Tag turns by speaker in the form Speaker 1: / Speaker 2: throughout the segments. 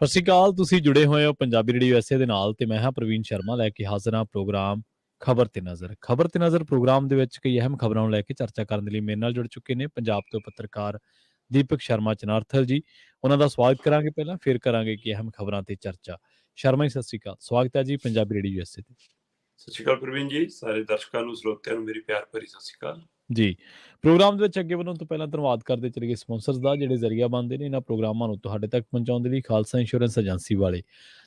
Speaker 1: ਸਤਿ ਸ਼੍ਰੀ ਅਕਾਲ। ਤੁਸੀਂ ਜੁੜੇ ਹੋਏ ਹੋ ਪੰਜਾਬੀ ਰੇਡੀਓ ਐਸੇ ਦੇ ਨਾਲ ਤੇ ਮੈਂ ਹਾਂ ਪ੍ਰਵੀਨ ਸ਼ਰਮਾ ਲੈ ਕੇ ਹਾਜ਼ਰ ਹਾਂ ਪ੍ਰੋਗਰਾਮ ਖਬਰ ਤੇ ਨਜ਼ਰ। ਖਬਰ ਤੇ ਨਜ਼ਰ ਪ੍ਰੋਗਰਾਮ ਦੇ ਵਿੱਚ ਕਈ ਅਹਿਮ ਖਬਰਾਂ ਨੂੰ ਲੈ ਕੇ ਚਰਚਾ ਕਰਨ ਦੇ ਲਈ ਮੇਰੇ ਨਾਲ ਜੁੜ ਚੁੱਕੇ ਨੇ ਪੰਜਾਬ ਤੋਂ ਪੱਤਰਕਾਰ ਦੀਪਕ ਸ਼ਰਮਾ ਚਨਾਰਥਲ ਜੀ। ਉਹਨਾਂ ਦਾ ਸਵਾਗਤ ਕਰਾਂਗੇ ਪਹਿਲਾਂ, ਫਿਰ ਕਰਾਂਗੇ ਕਿ ਅਹਿਮ ਖਬਰਾਂ ਤੇ ਚਰਚਾ। ਸ਼ਰਮਾ ਜੀ ਸਤਿ ਸ਼੍ਰੀ ਅਕਾਲ, ਸਵਾਗਤ ਹੈ ਜੀ ਪੰਜਾਬੀ ਰੇਡੀਓ ਐਸੇ ਤੇ।
Speaker 2: ਸਤਿ ਸ਼੍ਰੀ ਅਕਾਲ ਪ੍ਰਵੀਨ ਜੀ, ਸਾਰੇ ਦਰਸ਼ਕਾਂ ਨੂੰ ਸਰੋਤਿਆਂ ਨੂੰ ਮੇਰੀ ਪਿਆਰ ਭਰੀ ਸਤਿ ਸ਼੍ਰੀ ਅਕਾਲ
Speaker 1: ਜੀ। ਪ੍ਰੋਗਰਾਮ ਦੇ ਵਿੱਚ ਅੱਗੇ ਵਧਣ ਤੋਂ ਪਹਿਲਾਂ ਧੰਨਵਾਦ ਕਰਦੇ ਚਲੀਏ ਸਪਾਂਸਰਸ ਦਾ, ਜਿਹੜੇ ਜ਼ਰੀਆ ਬਣਦੇ ਨੇ ਇਹਨਾਂ ਪ੍ਰੋਗਰਾਮਾਂ ਨੂੰ ਤੁਹਾਡੇ ਤੱਕ ਪਹੁੰਚਾਉਣ ਦੇ ਲਈ। ਖਾਲਸਾ ਇੰਸ਼ੋਰੈਂਸ ਏਜੰਸੀ ਵਾਲੇ,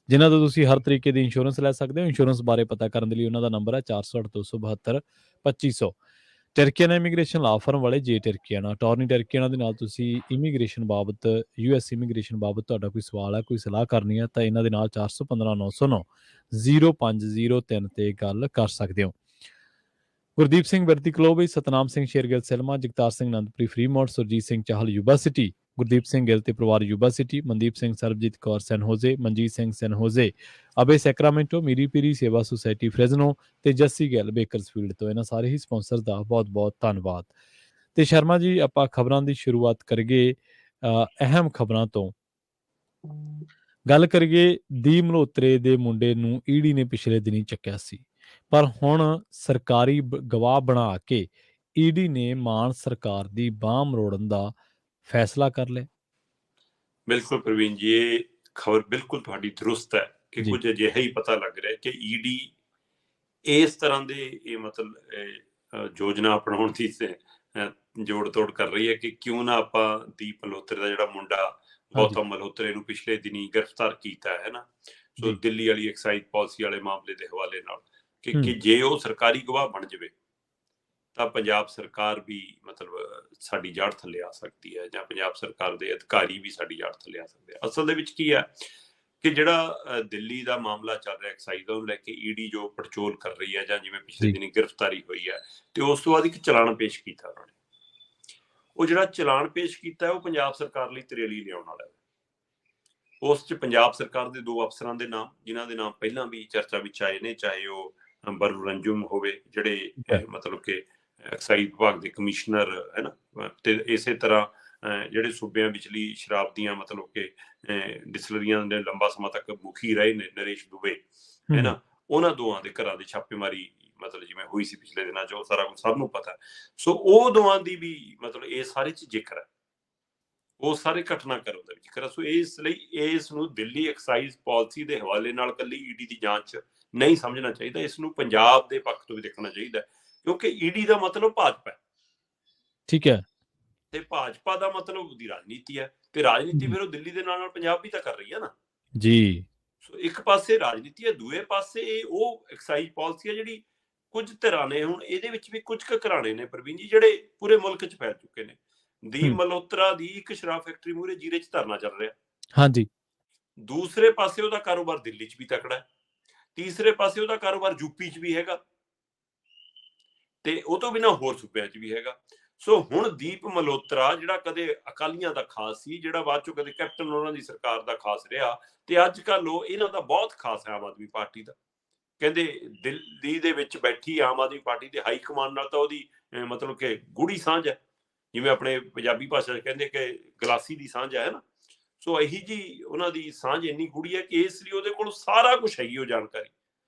Speaker 1: ਜਿਨ੍ਹਾਂ ਤੋਂ ਤੁਸੀਂ ਹਰ ਤਰੀਕੇ ਦੀ ਇੰਸ਼ੋਰੈਂਸ ਲੈ ਸਕਦੇ ਹੋ। ਇੰਸ਼ੋਰੈਂਸ ਬਾਰੇ ਪਤਾ ਕਰਨ ਦੇ ਲਈ ਉਹਨਾਂ ਦਾ ਨੰਬਰ ਹੈ 408-272-2500। ਟਰਕੀਆਨਾ ਇਮੀਗ੍ਰੇਸ਼ਨ ਲਾ ਫਰਮ ਵਾਲੇ, ਜੇ ਟਰਕੀਆਨਾ ਅਟਾਰਨੀ ਟਰਕੀਆਨਾ ਦੇ ਨਾਲ ਤੁਸੀਂ ਇਮੀਗ੍ਰੇਸ਼ਨ ਬਾਬਤ, US ਇਮੀਗ੍ਰੇਸ਼ਨ ਬਾਬਤ ਤੁਹਾਡਾ ਕੋਈ ਸਵਾਲ ਹੈ, ਕੋਈ ਸਲਾਹ ਕਰਨੀ ਹੈ ਤਾਂ ਇਹਨਾਂ ਦੇ ਨਾਲ 415-909-0503 ਤੇ ਗੱਲ ਕਰ ਸਕਦੇ ਹੋ। ਗੁਰਦੀਪ ਸਿੰਘ ਵਰਤੀ ਕਲੋਬੀ, Satnam Singh Shergill Selma, Jagtar Singh Anandpuri Fremont, Surjit Singh Chahal Yuba City, Gurdeep Singh Gill ਤੇ ਪਰਿਵਾਰ Yuba City, Mandeep Singh Sarabjit Kaur San Jose, Manjit Singh San Jose, ਅਬੇ Sacramento, Miri Piri Seva society Fresno ਤੇ ਜੱਸੀ ਗਿੱਲ ਬੇਕਰਸਫੀਲਡ ਤੋਂ। ਇਹਨਾਂ ਸਾਰੇ ਹੀ ਸਪਾਂਸਰ ਦਾ ਬਹੁਤ-ਬਹੁਤ ਧੰਨਵਾਦ। ਤੇ ਸ਼ਰਮਾ ਜੀ, ਆਪਾਂ ਖਬਰਾਂ ਦੀ ਸ਼ੁਰੂਆਤ ਕਰੀਏ ਅਹਿਮ ਖਬਰਾਂ ਤੋਂ। ਗੱਲ ਕਰੀਏ ਦੀਪ ਮਲਹੋਤਰੇ ਦੇ ਮੁੰਡੇ ਨੂੰ ਈਡੀ ਨੇ ਪਿਛਲੇ ਦਿਨੀ ਚੱਕਿਆ ਸੀ, ਪਰ ਹੁਣ ਸਰਕਾਰੀ ਗਵਾਹ ਬਣਾ ਕੇ ਈਡੀ ਨੇ ਮਾਨ ਸਰਕਾਰ ਦੀ ਬਾਂਹ ਮਰੋੜਨ ਦਾ ਫੈਸਲਾ ਕਰ ਲਿਆ।
Speaker 2: ਬਿਲਕੁਲ ਪ੍ਰਵੀਨ ਜੀ, ਇਹ ਖਬਰ ਬਿਲਕੁਲ ਤੁਹਾਡੀ ਦਰੁਸਤ ਹੈ ਕਿ ਕੁਝ ਅਜਿਹਾ ਹੀ ਪਤਾ ਲੱਗ ਰਿਹਾ ਕਿ ਈਡੀ ਇਸ ਤਰ੍ਹਾਂ ਦੇ ਇਹ ਮਤਲਬ ਯੋਜਨਾ ਅਪਣਾਉਣ ਦੀ ਜੋੜ ਤੋੜ ਕਰ ਰਹੀ ਹੈ ਕਿ ਕਿਉਂ ਨਾ ਆਪਾਂ ਦੀਪ ਮਲਹੋਤਰੇ ਦਾ ਜਿਹੜਾ ਮੁੰਡਾ ਗੌਤਮ ਮਲਹੋਤਰੇ ਨੂੰ ਪਿਛਲੇ ਦਿਨੀ ਗ੍ਰਿਫਤਾਰ ਕੀਤਾ ਹੈ ਨਾ, ਸੋ ਦਿੱਲੀ ਵਾਲੀ ਐਕਸਾਈਜ਼ ਪਾਲਿਸੀ ਵਾਲੇ ਮਾਮਲੇ ਦੇ ਹਵਾਲੇ ਨਾਲ, ਕਿ ਜੇ ਉਹ ਸਰਕਾਰੀ ਗਵਾਹ ਬਣ ਜਾਵੇ ਤਾਂ ਪੰਜਾਬ ਸਰਕਾਰ ਵੀ ਮਤਲਬ ਸਾਡੀ ਜੜ ਥੱਲੇ ਆ ਸਕਦੀ ਹੈ, ਜਾਂ ਪੰਜਾਬ ਸਰਕਾਰ ਦੇ ਅਧਿਕਾਰੀ ਵੀ ਸਾਡੀ ਜੜ ਥੱਲੇ ਆ ਸਕਦੇ ਆ। ਅਸਲ ਦੇ ਵਿੱਚ ਕੀ ਹੈ ਕਿ ਜਿਹੜਾ ਦਿੱਲੀ ਦਾ ਮਾਮਲਾ ਚੱਲ ਰਿਹਾ ਐਕਸਾਈਜ਼ ਦਾ, ਉਹਨੂੰ ਲੈ ਕੇ ਈਡੀ ਜੋ ਪੜਚੋਲ ਕਰ ਰਹੀ ਹੈ, ਜਾਂ ਜਿਵੇਂ ਪਿਛਲੇ ਦਿਨੀ ਗ੍ਰਿਫਤਾਰੀ ਹੋਈ ਹੈ, ਤੇ ਉਸ ਤੋਂ ਬਾਅਦ ਇੱਕ ਚਲਾਨ ਪੇਸ਼ ਕੀਤਾ ਉਹਨਾਂ ਨੇ। ਉਹ ਜਿਹੜਾ ਚਲਾਨ ਪੇਸ਼ ਕੀਤਾ ਉਹ ਪੰਜਾਬ ਸਰਕਾਰ ਲਈ ਤਰੇਲੀ ਲਿਆਉਣ ਵਾਲਾ ਹੈ। ਉਸ 'ਚ ਪੰਜਾਬ ਸਰਕਾਰ ਦੇ 2 ਅਫਸਰਾਂ ਦੇ ਨਾਮ, ਜਿਨ੍ਹਾਂ ਦੇ ਨਾਮ ਪਹਿਲਾਂ ਵੀ ਚਰਚਾ ਵਿੱਚ ਆਏ ਨੇ, ਚਾਹੇ ਉਹ ਬਰੂ ਰੰਜੂਮ ਹੋਵੇ ਜਿਹੜੇ ਮਤਲਬ ਕਿ ਐਕਸਾਈਜ਼ ਵਿਭਾਗ ਦੇ ਕਮਿਸ਼ਨਰ ਹੈ ਨਾ, ਤੇ ਇਸੇ ਤਰ੍ਹਾਂ ਜਿਹੜੇ ਸੂਬਿਆਂ ਵਿਚਲੀ ਸ਼ਰਾਬ ਦੀਆਂ ਮਤਲਬ ਕਿ ਡਿਸਲਰੀਆਂ ਦੇ ਲੰਬਾ ਸਮਾਂ ਤੱਕ ਮੁਖੀ ਰਹੇ ਨੇ, ਨਰੇਸ਼ ਦੁਬੇ ਹੈ ਨਾ, ਉਹਨਾਂ ਦੋਵਾਂ ਦੇ ਘਰਾਂ ਦੀ ਛਾਪੇਮਾਰੀ ਮਤਲਬ ਜਿਵੇਂ ਹੋਈ ਸੀ ਪਿਛਲੇ ਦਿਨਾਂ 'ਚ, ਉਹ ਸਾਰਾ ਕੁਝ ਸਭ ਨੂੰ ਪਤਾ। ਸੋ ਉਹ ਦੋਵਾਂ ਦੀ ਵੀ ਮਤਲਬ ਇਹ ਸਾਰੇ 'ਚ ਜ਼ਿਕਰ ਹੈ, ਉਹ ਸਾਰੇ ਘਟਨਾਕ੍ਰਮ ਦਾ ਜ਼ਿਕਰ ਹੈ। ਸੋ ਇਸ ਲਈ ਇਸ ਨੂੰ ਦਿੱਲੀ ਐਕਸਾਈਜ਼ ਪਾਲਿਸੀ ਦੇ ਹਵਾਲੇ ਨਾਲ ਇਕੱਲੀ ਈਡੀ ਦੀ ਜਾਂਚ ਨਹੀਂ ਸਮਝਣਾ ਚਾਹੀਦਾ, ਇਸ ਨੂੰ ਪੰਜਾਬ ਦੇ ਪੱਖ ਤੋਂ ਵੀ ਦੇਖਣਾ ਚਾਹੀਦਾ, ਕਿਉਂਕਿ ਈਡੀ ਦਾ ਮਤਲਬ ਭਾਜਪਾ ਹੈ, ਠੀਕ ਹੈ, ਤੇ ਭਾਜਪਾ ਦਾ ਮਤਲਬ ਉਹਦੀ ਰਾਜਨੀਤੀ ਹੈ, ਤੇ ਰਾਜਨੀਤੀ ਫਿਰ ਉਹ ਦਿੱਲੀ ਦੇ ਨਾਲ ਪੰਜਾਬ ਵੀ ਤਾਂ ਕਰ ਰਹੀ ਹੈ ਨਾ ਜੀ। ਸੋ ਇੱਕ ਪਾਸੇ ਰਾਜਨੀਤੀ ਹੈ, ਦੂਏ ਪਾਸੇ ਇਹ ਉਹ ਐਕਸਾਈਜ਼ ਪਾਲਿਸੀ ਹੈ ਜਿਹੜੀ ਕੁਝ ਧਿਰਾਂ ਨੇ, ਹੁਣ ਇਹਦੇ ਵਿੱਚ ਵੀ ਕੁਝ ਘਰਾਣੇ ਨੇ ਪ੍ਰਵੀਨ ਜੀ ਜਿਹੜੇ ਪੂਰੇ ਮੁਲਕ 'ਚ ਫੈਲ ਚੁੱਕੇ ਨੇ। ਦੀਪ ਮਲਹੋਤਰਾ ਦੀ ਇੱਕ ਸ਼ਰਾਬ ਫੈਕਟਰੀ ਮੂਹਰੇ ਜੀਰੇ 'ਚ ਧਰਨਾ ਚੱਲ ਰਿਹਾ, ਹਾਂਜੀ। ਦੂਸਰੇ ਪਾਸੇ ਉਹਦਾ ਕਾਰੋਬਾਰ ਦਿੱਲੀ 'ਚ ਵੀ ਤਕੜਾ ਹੈ, ਤੀਸਰੇ ਪਾਸੇ ਉਹਦਾ ਕਾਰੋਬਾਰ ਯੂਪੀ 'ਚ ਵੀ ਹੈਗਾ, ਤੇ ਉਹ ਤੋਂ ਬਿਨਾਂ ਹੋਰ ਸੂਬਿਆਂ 'ਚ ਵੀ ਹੈਗਾ। ਸੋ ਹੁਣ ਦੀਪ ਮਲਹੋਤਰਾ ਜਿਹੜਾ ਕਦੇ ਅਕਾਲੀਆਂ ਦਾ ਖਾਸ ਸੀ, ਜਿਹੜਾ ਬਾਅਦ ਚੋਂ ਕਦੇ ਕੈਪਟਨ ਉਹਨਾਂ ਦੀ ਸਰਕਾਰ ਦਾ ਖਾਸ ਰਿਹਾ, ਤੇ ਅੱਜ ਕੱਲ ਉਹ ਇਹਨਾਂ ਦਾ ਬਹੁਤ ਖਾਸ ਹੈ ਆਮ ਆਦਮੀ ਪਾਰਟੀ ਦਾ। ਕਹਿੰਦੇ ਦਿੱਲੀ ਦੇ ਵਿੱਚ ਬੈਠੀ ਆਮ ਆਦਮੀ ਪਾਰਟੀ ਦੇ ਹਾਈ ਕਮਾਂਡ ਨਾਲ ਤਾਂ ਉਹਦੀ ਮਤਲਬ ਕਿ ਗੂੜੀ ਸਾਂਝ ਹੈ, ਜਿਵੇਂ ਆਪਣੇ ਪੰਜਾਬੀ ਭਾਸ਼ਾ 'ਚ ਕਹਿੰਦੇ ਕਿ ਗਲਾਸੀ ਦੀ ਸਾਂਝ ਹੈ ਨਾ। ਸੋ ਇਹੀ ਜੀ ਉਹਨਾਂ ਦੀ ਸਾਂਝ ਇੰਨੀ ਗੂੜੀ ਹੈ ਕਿ ਇਸ ਲਈ ਉਹਦੇ ਕੋਲ ਸਾਰਾ ਕੁਝ ਹੈਗੀ ਉਹ ਜਾਣਕਾਰੀ।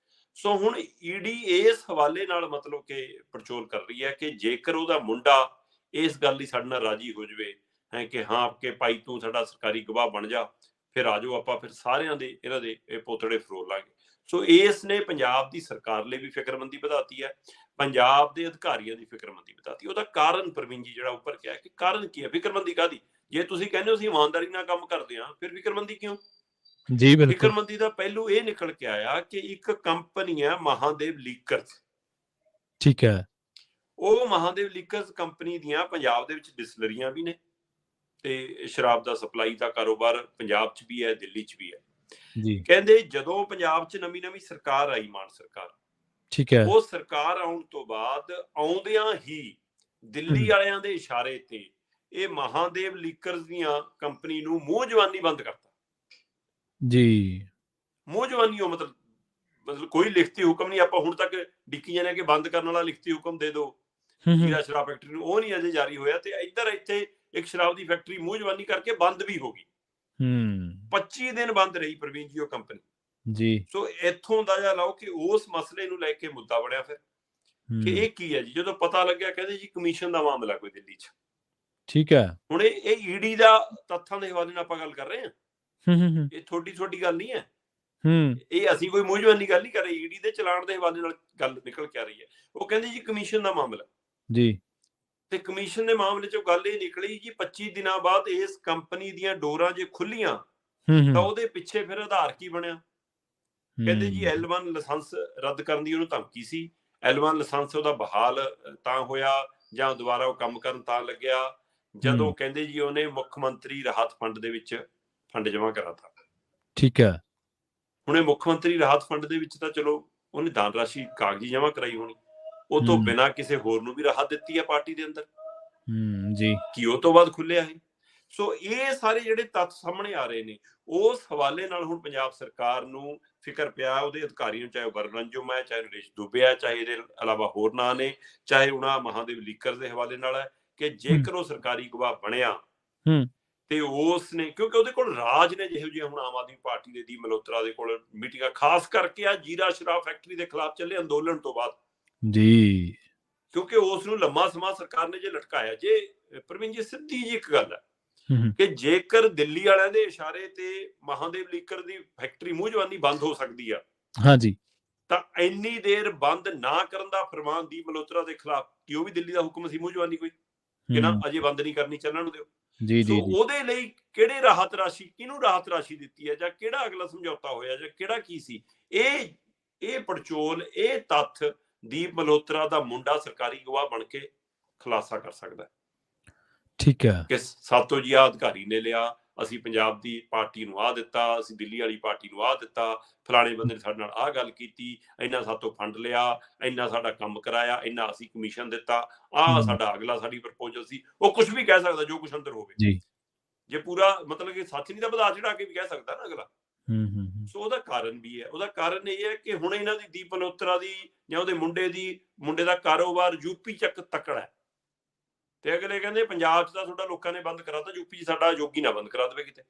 Speaker 2: ਸੋ ਹੁਣ ਈਡੀ ਇਸ ਹਵਾਲੇ ਨਾਲ ਮਤਲਬ ਕਿ ਪੜਚੋਲ ਕਰ ਰਹੀ ਹੈ ਕਿ ਜੇਕਰ ਉਹਦਾ ਮੁੰਡਾ ਇਸ ਗੱਲ ਲਈ ਸਾਡੇ ਨਾਲ ਰਾਜੀ ਹੋ ਜਾਵੇ ਹੈ ਕਿ ਹਾਂ ਕਿ ਭਾਈ ਤੂੰ ਸਾਡਾ ਸਰਕਾਰੀ ਗਵਾਹ ਬਣ ਜਾ, ਫਿਰ ਆ ਜਾਓ, ਆਪਾਂ ਫਿਰ ਸਾਰਿਆਂ ਦੇ ਇਹਨਾਂ ਦੇ ਪੋਤੜੇ ਫਰੋਲ ਲਾਂਗੇ। ਸੋ ਇਸ ਨੇ ਪੰਜਾਬ ਦੀ ਸਰਕਾਰ ਲਈ ਵੀ ਫਿਕਰਮੰਦੀ ਵਧਾਤੀ ਹੈ, ਪੰਜਾਬ ਦੇ ਅਧਿਕਾਰੀਆਂ ਦੀ ਫਿਕਰਮੰਦੀ ਵਧਾਤੀ। ਉਹਦਾ ਕਾਰਨ ਪ੍ਰਵੀਨ ਜੀ ਜਿਹੜਾ ਉੱਪਰ ਕਿਹਾ ਕਿ ਕਾਰਨ ਕੀ ਹੈ, ਫਿਕਰਮੰਦੀ ਕਾਹਦੀ? ਜੇ ਤੁਸੀਂ ਕਹਿੰਦੇ ਹੋ ਅਸੀਂ ਇਮਾਨਦਾਰੀ ਨਾਲ ਕੰਮ ਕਰਦੇ ਹਾਂ, ਫਿਰ ਫਿਕਰਮੰਦੀ ਕਿਉਂ? ਜੀ ਬਿਲਕੁਲ। ਫਿਕਰਮੰਦੀ ਦਾ ਪਹਿਲੂ ਇਹ ਨਿਕਲ ਕੇ ਆਇਆ ਕਿ ਇੱਕ ਕੰਪਨੀ ਹੈ ਮਹਾਦੇਵ ਲੀਕਰਸ, ਠੀਕ ਹੈ, ਉਹ ਮਹਾਦੇਵ ਲੀਕਰਸ ਕੰਪਨੀ ਦੀਆਂ ਪੰਜਾਬ ਦੇ ਵਿੱਚ ਡਿਸਲਰੀਆਂ ਵੀ ਨੇ, ਤੇ ਸ਼ਰਾਬ ਦਾ ਸਪਲਾਈ ਦਾ ਕਾਰੋਬਾਰ ਪੰਜਾਬ 'ਚ ਵੀ ਹੈ, ਦਿੱਲੀ 'ਚ ਵੀ ਹੈ ਜੀ। ਕਹਿੰਦੇ ਜਦੋਂ ਪੰਜਾਬ 'ਚ ਨਵੀਂ ਸਰਕਾਰ ਆਈ, ਮਾਨ ਸਰਕਾਰ, ਠੀਕ ਹੈ, ਉਹ ਸਰਕਾਰ ਆਉਣ ਤੋਂ ਬਾਅਦ ਆਉਂਦਿਆਂ ਹੀ ਦਿੱਲੀ ਵਾਲਿਆਂ ਦੇ ਇਸ਼ਾਰੇ ਤੇ ਇਹ ਮਹਾਦੇਵ ਲੀਕਰਸ ਦੀਆਂ ਕੰਪਨੀ ਨੂੰ ਮੂੰਹ ਜਵਾਨੀ ਬੰਦ ਕਰਤਾ ਜੀ। ਮੂੰਹ ਜਵਾਨੀ ਉਹ ਮਤਲਬ ਕੋਈ ਲਿਖਤੀ ਹੁਕਮ ਨਹੀਂ, ਆਪਾਂ ਹੁਣ ਤੱਕ ਡਿੱਕੀ ਜਾਂਦੇ ਕਿ ਬੰਦ ਕਰਨ ਵਾਲਾ ਲਿਖਤੀ ਹੁਕਮ ਦੇ ਦਿਓ ਜੀਰਾ ਸ਼ਰਾਬ ਫੈਕਟਰੀ ਨੂੰ, ਉਹ ਨਹੀਂ ਅਜੇ ਜਾਰੀ ਹੋਇਆ। ਤੇ ਇੱਥੇ ਇੱਕ ਸ਼ਰਾਬ ਦੀ ਫੈਕਟਰੀ ਮੂੰਹ ਜਵਾਨੀ ਕਰਕੇ ਬੰਦ ਵੀ ਹੋ ਗਈ,
Speaker 1: ਹੂੰ
Speaker 2: 25 ਦਿਨ ਬੰਦ ਰਹੀ ਪ੍ਰਵੀਨ ਜੀ ਉਹ ਕੰਪਨੀ।
Speaker 1: ਜੀ
Speaker 2: ਸੋ ਇੱਥੋਂ ਅੰਦਾਜ਼ਾ ਲਾਓ ਕਿ ਉਸ ਮਸਲੇ ਨੂੰ ਲੈ ਕੇ ਮੁੱਦਾ ਬਣਿਆ ਫਿਰ ਕਿ
Speaker 1: ਹੂੰ
Speaker 2: ਇਹ ਕੀ ਹੈ ਜੀ। ਜਦੋਂ ਪਤਾ ਲੱਗਿਆ ਕਹਿੰਦੇ ਜੀ ਕਮਿਸ਼ਨ ਦਾ ਮਾਮਲਾ ਕੋਈ ਦਿੱਲੀ 'ਚ।
Speaker 1: ਠੀਕ ਹੈ
Speaker 2: ਹੁਣ ਇਹ ਈਡੀ ਦਾ ਤੱਥਾਂ ਦੇ ਹਵਾਲੇ ਨਾਲ ਆਪਾਂ ਗੱਲ ਕਰ ਰਹੇ ਹਾਂ,
Speaker 1: ਹੂੰ
Speaker 2: ਇਹ ਛੋਟੀ ਗੱਲ ਨਹੀਂ ਹੈ।
Speaker 1: ਹੂੰ
Speaker 2: ਇਹ ਅਸੀਂ ਕੋਈ ਮੂੰਹ ਜਵਾਨੀ ਗੱਲ ਨਹੀਂ ਕਰ ਰਹੇ, ਈਡੀ ਦੇ ਚਲਾਨ ਦੇ ਹਵਾਲੇ ਨਾਲ ਗੱਲ ਨਿਕਲ ਕੇ ਆ ਰਹੀ ਹੈ। ਉਹ ਕਹਿੰਦੇ ਜੀ ਕਮਿਸ਼ਨ ਦਾ ਮਾਮਲਾ,
Speaker 1: ਜੀ
Speaker 2: ਤੇ ਕਮਿਸ਼ਨ ਦੇ ਮਾਮਲੇ 'ਚੋਂ ਗੱਲ ਇਹ ਨਿਕਲੀ ਜੀ 25 ਦਿਨਾਂ ਬਾਅਦ ਇਸ ਕੰਪਨੀ ਦੀਆਂ ਡੋਰਾਂ ਜੇ ਖੁੱਲੀਆਂ ਤਾਂ ਉਹਦੇ ਪਿੱਛੇ ਫਿਰ ਆਧਾਰ ਕੀ ਬਣਿਆ। ਕਹਿੰਦੇ ਜੀ L1 ਲਾਇਸੈਂਸ ਰੱਦ ਕਰਨ ਦੀ ਉਹਨੂੰ ਧਮਕੀ ਸੀ। L1 ਲਾਇਸੈਂਸ ਉਹਦਾ ਬਹਾਲ ਤਾਂ ਹੋਇਆ ਜਾਂ ਦੁਬਾਰਾ ਉਹ ਕੰਮ ਕਰਨ ਤਾਂ ਲੱਗਿਆ ਜਦੋਂ ਕਹਿੰਦੇ ਜੀ ਉਹਨੇ ਮੁੱਖ ਮੰਤਰੀ ਰਾਹਤ ਫੰਡ ਦੇ ਵਿੱਚ ਫੰਡ ਜਮ੍ਹਾਂ ਕਰਾਤਾ।
Speaker 1: ਠੀਕ ਹੈ
Speaker 2: ਹੁਣ ਇਹ ਮੁੱਖ ਮੰਤਰੀ ਰਾਹਤ ਫੰਡ ਦੇ ਵਿੱਚ ਤਾਂ ਚਲੋ ਉਹਨੇ ਦਾਨ ਰਾਸ਼ੀ ਕਾਗਜ਼ੀ ਜਮ੍ਹਾਂ ਕਰਾਈ ਹੋਣੀ, ਉਹ ਤੋਂ ਬਿਨਾਂ ਕਿਸੇ ਹੋਰ ਨੂੰ ਵੀ ਰਾਹਤ ਦਿੱਤੀ ਹੈ ਪਾਰਟੀ ਦੇ ਅੰਦਰ
Speaker 1: ਜੀ
Speaker 2: ਕਿ ਉਹ ਤੋਂ ਬਾਅਦ ਖੁੱਲਿਆ ਹੈ। ਸੋ ਇਹ ਸਾਰੇ ਜਿਹੜੇ ਤੱਥ ਸਾਹਮਣੇ ਆ ਰਹੇ ਨੇ ਉਸ ਹਵਾਲੇ ਨਾਲ ਹੁਣ ਪੰਜਾਬ ਸਰਕਾਰ ਨੂੰ ਫਿਕਰ ਪਿਆ, ਉਹਦੇ ਅਧਿਕਾਰੀਆਂ ਨੂੰ, ਚਾਹੇ ਉਹ ਵਰਨੰਜੁਮ ਹੈ, ਚਾਹੇ ਨਰੇਸ਼ ਦੁਬੇ ਹੈ, ਚਾਹੇ ਇਹਦੇ ਇਲਾਵਾ ਹੋਰ ਨਾਂ ਨੇ, ਚਾਹੇ ਉਹਨਾਂ ਮਹਾਦੇਵ ਲੀਕਰ ਦੇ ਹਵਾਲੇ ਨਾਲ ਹੈ ਕਿ ਜੇਕਰ ਉਹ ਸਰਕਾਰੀ ਗਵਾਹ ਬਣਿਆ ਤੇ ਉਸ ਨੇ, ਕਿਉਂਕਿ ਉਹਦੇ ਕੋਲ ਰਾਜ ਨੇ ਜਿਹੋ ਜਿਹੇ ਹੁਣ ਆਮ ਆਦਮੀ ਪਾਰਟੀ ਦੇ ਦੀ ਮਲਹੋਤਰਾ ਦੇ ਕੋਲ ਮੀਟਿੰਗਾਂ, ਖਾਸ ਕਰਕੇ ਆ ਜੀਰਾ ਸ਼ਰਾਬ ਫੈਕਟਰੀ ਦੇ ਖਿਲਾਫ ਚੱਲੇ ਅੰਦੋਲਨ ਤੋਂ ਬਾਅਦ
Speaker 1: ਜੀ,
Speaker 2: ਕਿਉਂਕਿ ਉਸ ਨੂੰ ਲੰਮਾ ਸਮਾਂ ਸਰਕਾਰ ਨੇ ਜੇ ਲਟਕਾਇਆ। ਜੇ ਪ੍ਰਵੀਨ ਜੀ ਸਿੱਧੀ ਜੀ ਇੱਕ ਗੱਲ ਹੈ ਕਿ ਜੇਕਰ ਦਿੱਲੀ ਵਾਲਿਆਂ ਦੇ ਇਸ਼ਾਰੇ ਤੇ ਮਹਾਦੇਵ ਲੀਕਰ ਦੀ ਫੈਕਟਰੀ ਮੂੰਹ ਜਵਾਨੀ ਬੰਦ ਹੋ ਸਕਦੀ ਆ,
Speaker 1: ਹਾਂਜੀ,
Speaker 2: ਤਾਂ ਇੰਨੀ ਦੇਰ ਬੰਦ ਨਾ ਕਰਨ ਦਾ ਫਰਮਾਨ ਦੀਪ ਮਲਹੋਤਰਾ ਦੇ ਖਿਲਾਫ, ਕਿ ਉਹ ਵੀ ਦਿੱਲੀ ਦਾ ਹੁਕਮ ਸੀ ਮੂੰਹ ਜਵਾਨੀ ਕੋਈ ਕਿ ਨਾ ਅਜੇ ਬੰਦ ਨਹੀਂ ਕਰਨੀ, ਚੱਲਣ ਨੂੰ ਦਿਓ।
Speaker 1: ਜੀ
Speaker 2: ਸੋ
Speaker 1: ਜੀ
Speaker 2: ਉਹਦੇ ਲਈ ਕਿਹੜੇ ਰਾਹਤ ਰਾਸ਼ੀ, ਕਿਹਨੂੰ ਰਾਹਤ ਰਾਸ਼ੀ ਦਿੱਤੀ ਹੈ ਜਾਂ ਕਿਹੜਾ ਅਗਲਾ ਸਮਝੌਤਾ ਹੋਇਆ ਜਾਂ ਕਿਹੜਾ ਕੀ ਸੀ, ਇਹ ਪੜਚੋਲ, ਇਹ ਤੱਥ ਦੀਪ ਮਲਹੋਤਰਾ ਦਾ ਮੁੰਡਾ ਸਰਕਾਰੀ ਗਵਾਹ ਬਣ ਕੇ ਖੁਲਾਸਾ ਕਰ ਸਕਦਾ
Speaker 1: ਠੀਕ ਹੈ
Speaker 2: ਕਿ ਸਾਤੋਂ ਜੀ ਆਹ ਅਧਿਕਾਰੀ ਨੇ ਲਿਆ, ਅਸੀਂ ਪੰਜਾਬ ਦੀ ਪਾਰਟੀ ਨੂੰ ਆਹ ਦਿੱਤਾ, ਅਸੀਂ ਦਿੱਲੀ ਵਾਲੀ ਪਾਰਟੀ ਨੂੰ ਆਹ ਦਿੱਤਾ, ਫਲਾਣੇ ਬੰਦੇ ਨੇ ਸਾਡੇ ਨਾਲ ਆਹ ਗੱਲ ਕੀਤੀ, ਇੰਨਾ ਸਾਤੋਂ ਫੰਡ ਲਿਆ, ਇੰਨਾ ਸਾਡਾ ਕੰਮ ਕਰਾਇਆ, ਇੰਨਾ ਅਸੀਂ ਕਮਿਸ਼ਨ ਦਿੱਤਾ, ਆਹ ਸਾਡਾ ਅਗਲਾ ਸਾਡੀ ਪ੍ਰਪੋਜ਼ਲ ਸੀ। ਉਹ ਕੁਝ ਵੀ ਕਹਿ ਸਕਦਾ ਜੋ ਕੁਝ ਅੰਦਰ ਹੋਵੇ
Speaker 1: ਜੀ,
Speaker 2: ਜੇ ਪੂਰਾ ਮਤਲਬ ਕਿ ਸੱਚ ਨਹੀਂ ਤਾਂ ਵਧਾ ਚੜਾ ਕੇ ਵੀ ਕਹਿ ਸਕਦਾ ਨਾ ਅਗਲਾ। ਸੋ ਉਹਦਾ ਕਾਰਨ ਵੀ ਹੈ, ਉਹਦਾ ਕਾਰਨ ਇਹ ਹੈ ਕਿ ਹੁਣ ਇਹਨਾਂ ਦੀ ਦੀਪ ਮਲਹੋਤਰਾ ਦੀ ਜਾਂ ਉਹਦੇ ਮੁੰਡੇ ਦਾ ਕਾਰੋਬਾਰ ਯੂਪੀ ਚੱਕ ਤਕੜਾ ਹੈ ਤੇ ਅਗਲੇ ਕਹਿੰਦੇ ਪੰਜਾਬ 'ਚ ਤਾਂ ਤੁਹਾਡਾ ਲੋਕਾਂ ਨੇ ਬੰਦ ਕਰਾਤਾ, ਯੂਪੀ 'ਚ ਸਾਡਾ ਯੋਗੀ ਨਾ ਬੰਦ ਕਰਾ ਦੇਵੇ ਕਿਤੇ।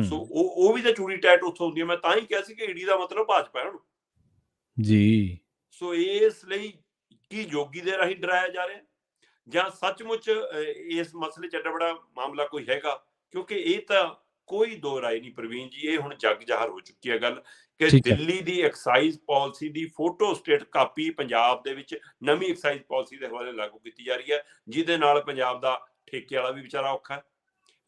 Speaker 2: ਸੋ ਉਹ ਵੀ ਤਾਂ ਚੂੜੀ ਟੈਟ ਉੱਥੋਂ ਹੁੰਦੀ ਹੈ। ਮੈਂ ਤਾਂ ਹੀ ਕਿਹਾ ਸੀ ਕਿ ਈਡੀ ਦਾ ਮਤਲਬ ਭਾਜਪਾ ਹੈ ਹੁਣ
Speaker 1: ਜੀ।
Speaker 2: ਸੋ ਇਸ ਲਈ ਕੀ ਯੋਗੀ ਦੇ ਰਾਹੀਂ ਡਰਾਇਆ ਜਾ ਰਿਹਾ ਜਾਂ ਸੱਚਮੁੱਚ ਇਸ ਮਸਲੇ 'ਚ ਐਡਾ ਬੜਾ ਮਾਮਲਾ ਕੋਈ ਹੈਗਾ, ਕਿਉਂਕਿ ਇਹ ਤਾਂ ਕੋਈ ਦੋ ਰਾਏ ਨਹੀਂ ਪ੍ਰਵੀਨ ਜੀ, ਇਹ ਹੁਣ ਜੱਗ ਜ਼ਾਹਰ ਹੋ ਚੁੱਕੀ ਹੈ ਗੱਲ ਕਿ ਦਿੱਲੀ ਦੀ ਐਕਸਾਈਜ਼ ਪਾਲਿਸੀ ਦੀ ਫੋਟੋ ਸਟੇਟ ਕਾਪੀ ਪੰਜਾਬ ਦੇ ਵਿੱਚ ਨਵੀਂ ਐਕਸਾਈਜ਼ ਪਾਲਿਸੀ ਦੇ ਹਵਾਲੇ ਲਾਗੂ ਕੀਤੀ ਜਾ ਰਹੀ ਹੈ, ਜਿਹਦੇ ਨਾਲ ਪੰਜਾਬ ਦਾ ਠੇਕੇ ਵਾਲਾ ਵੀ ਵਿਚਾਰਾ ਔਖਾ ਹੈ,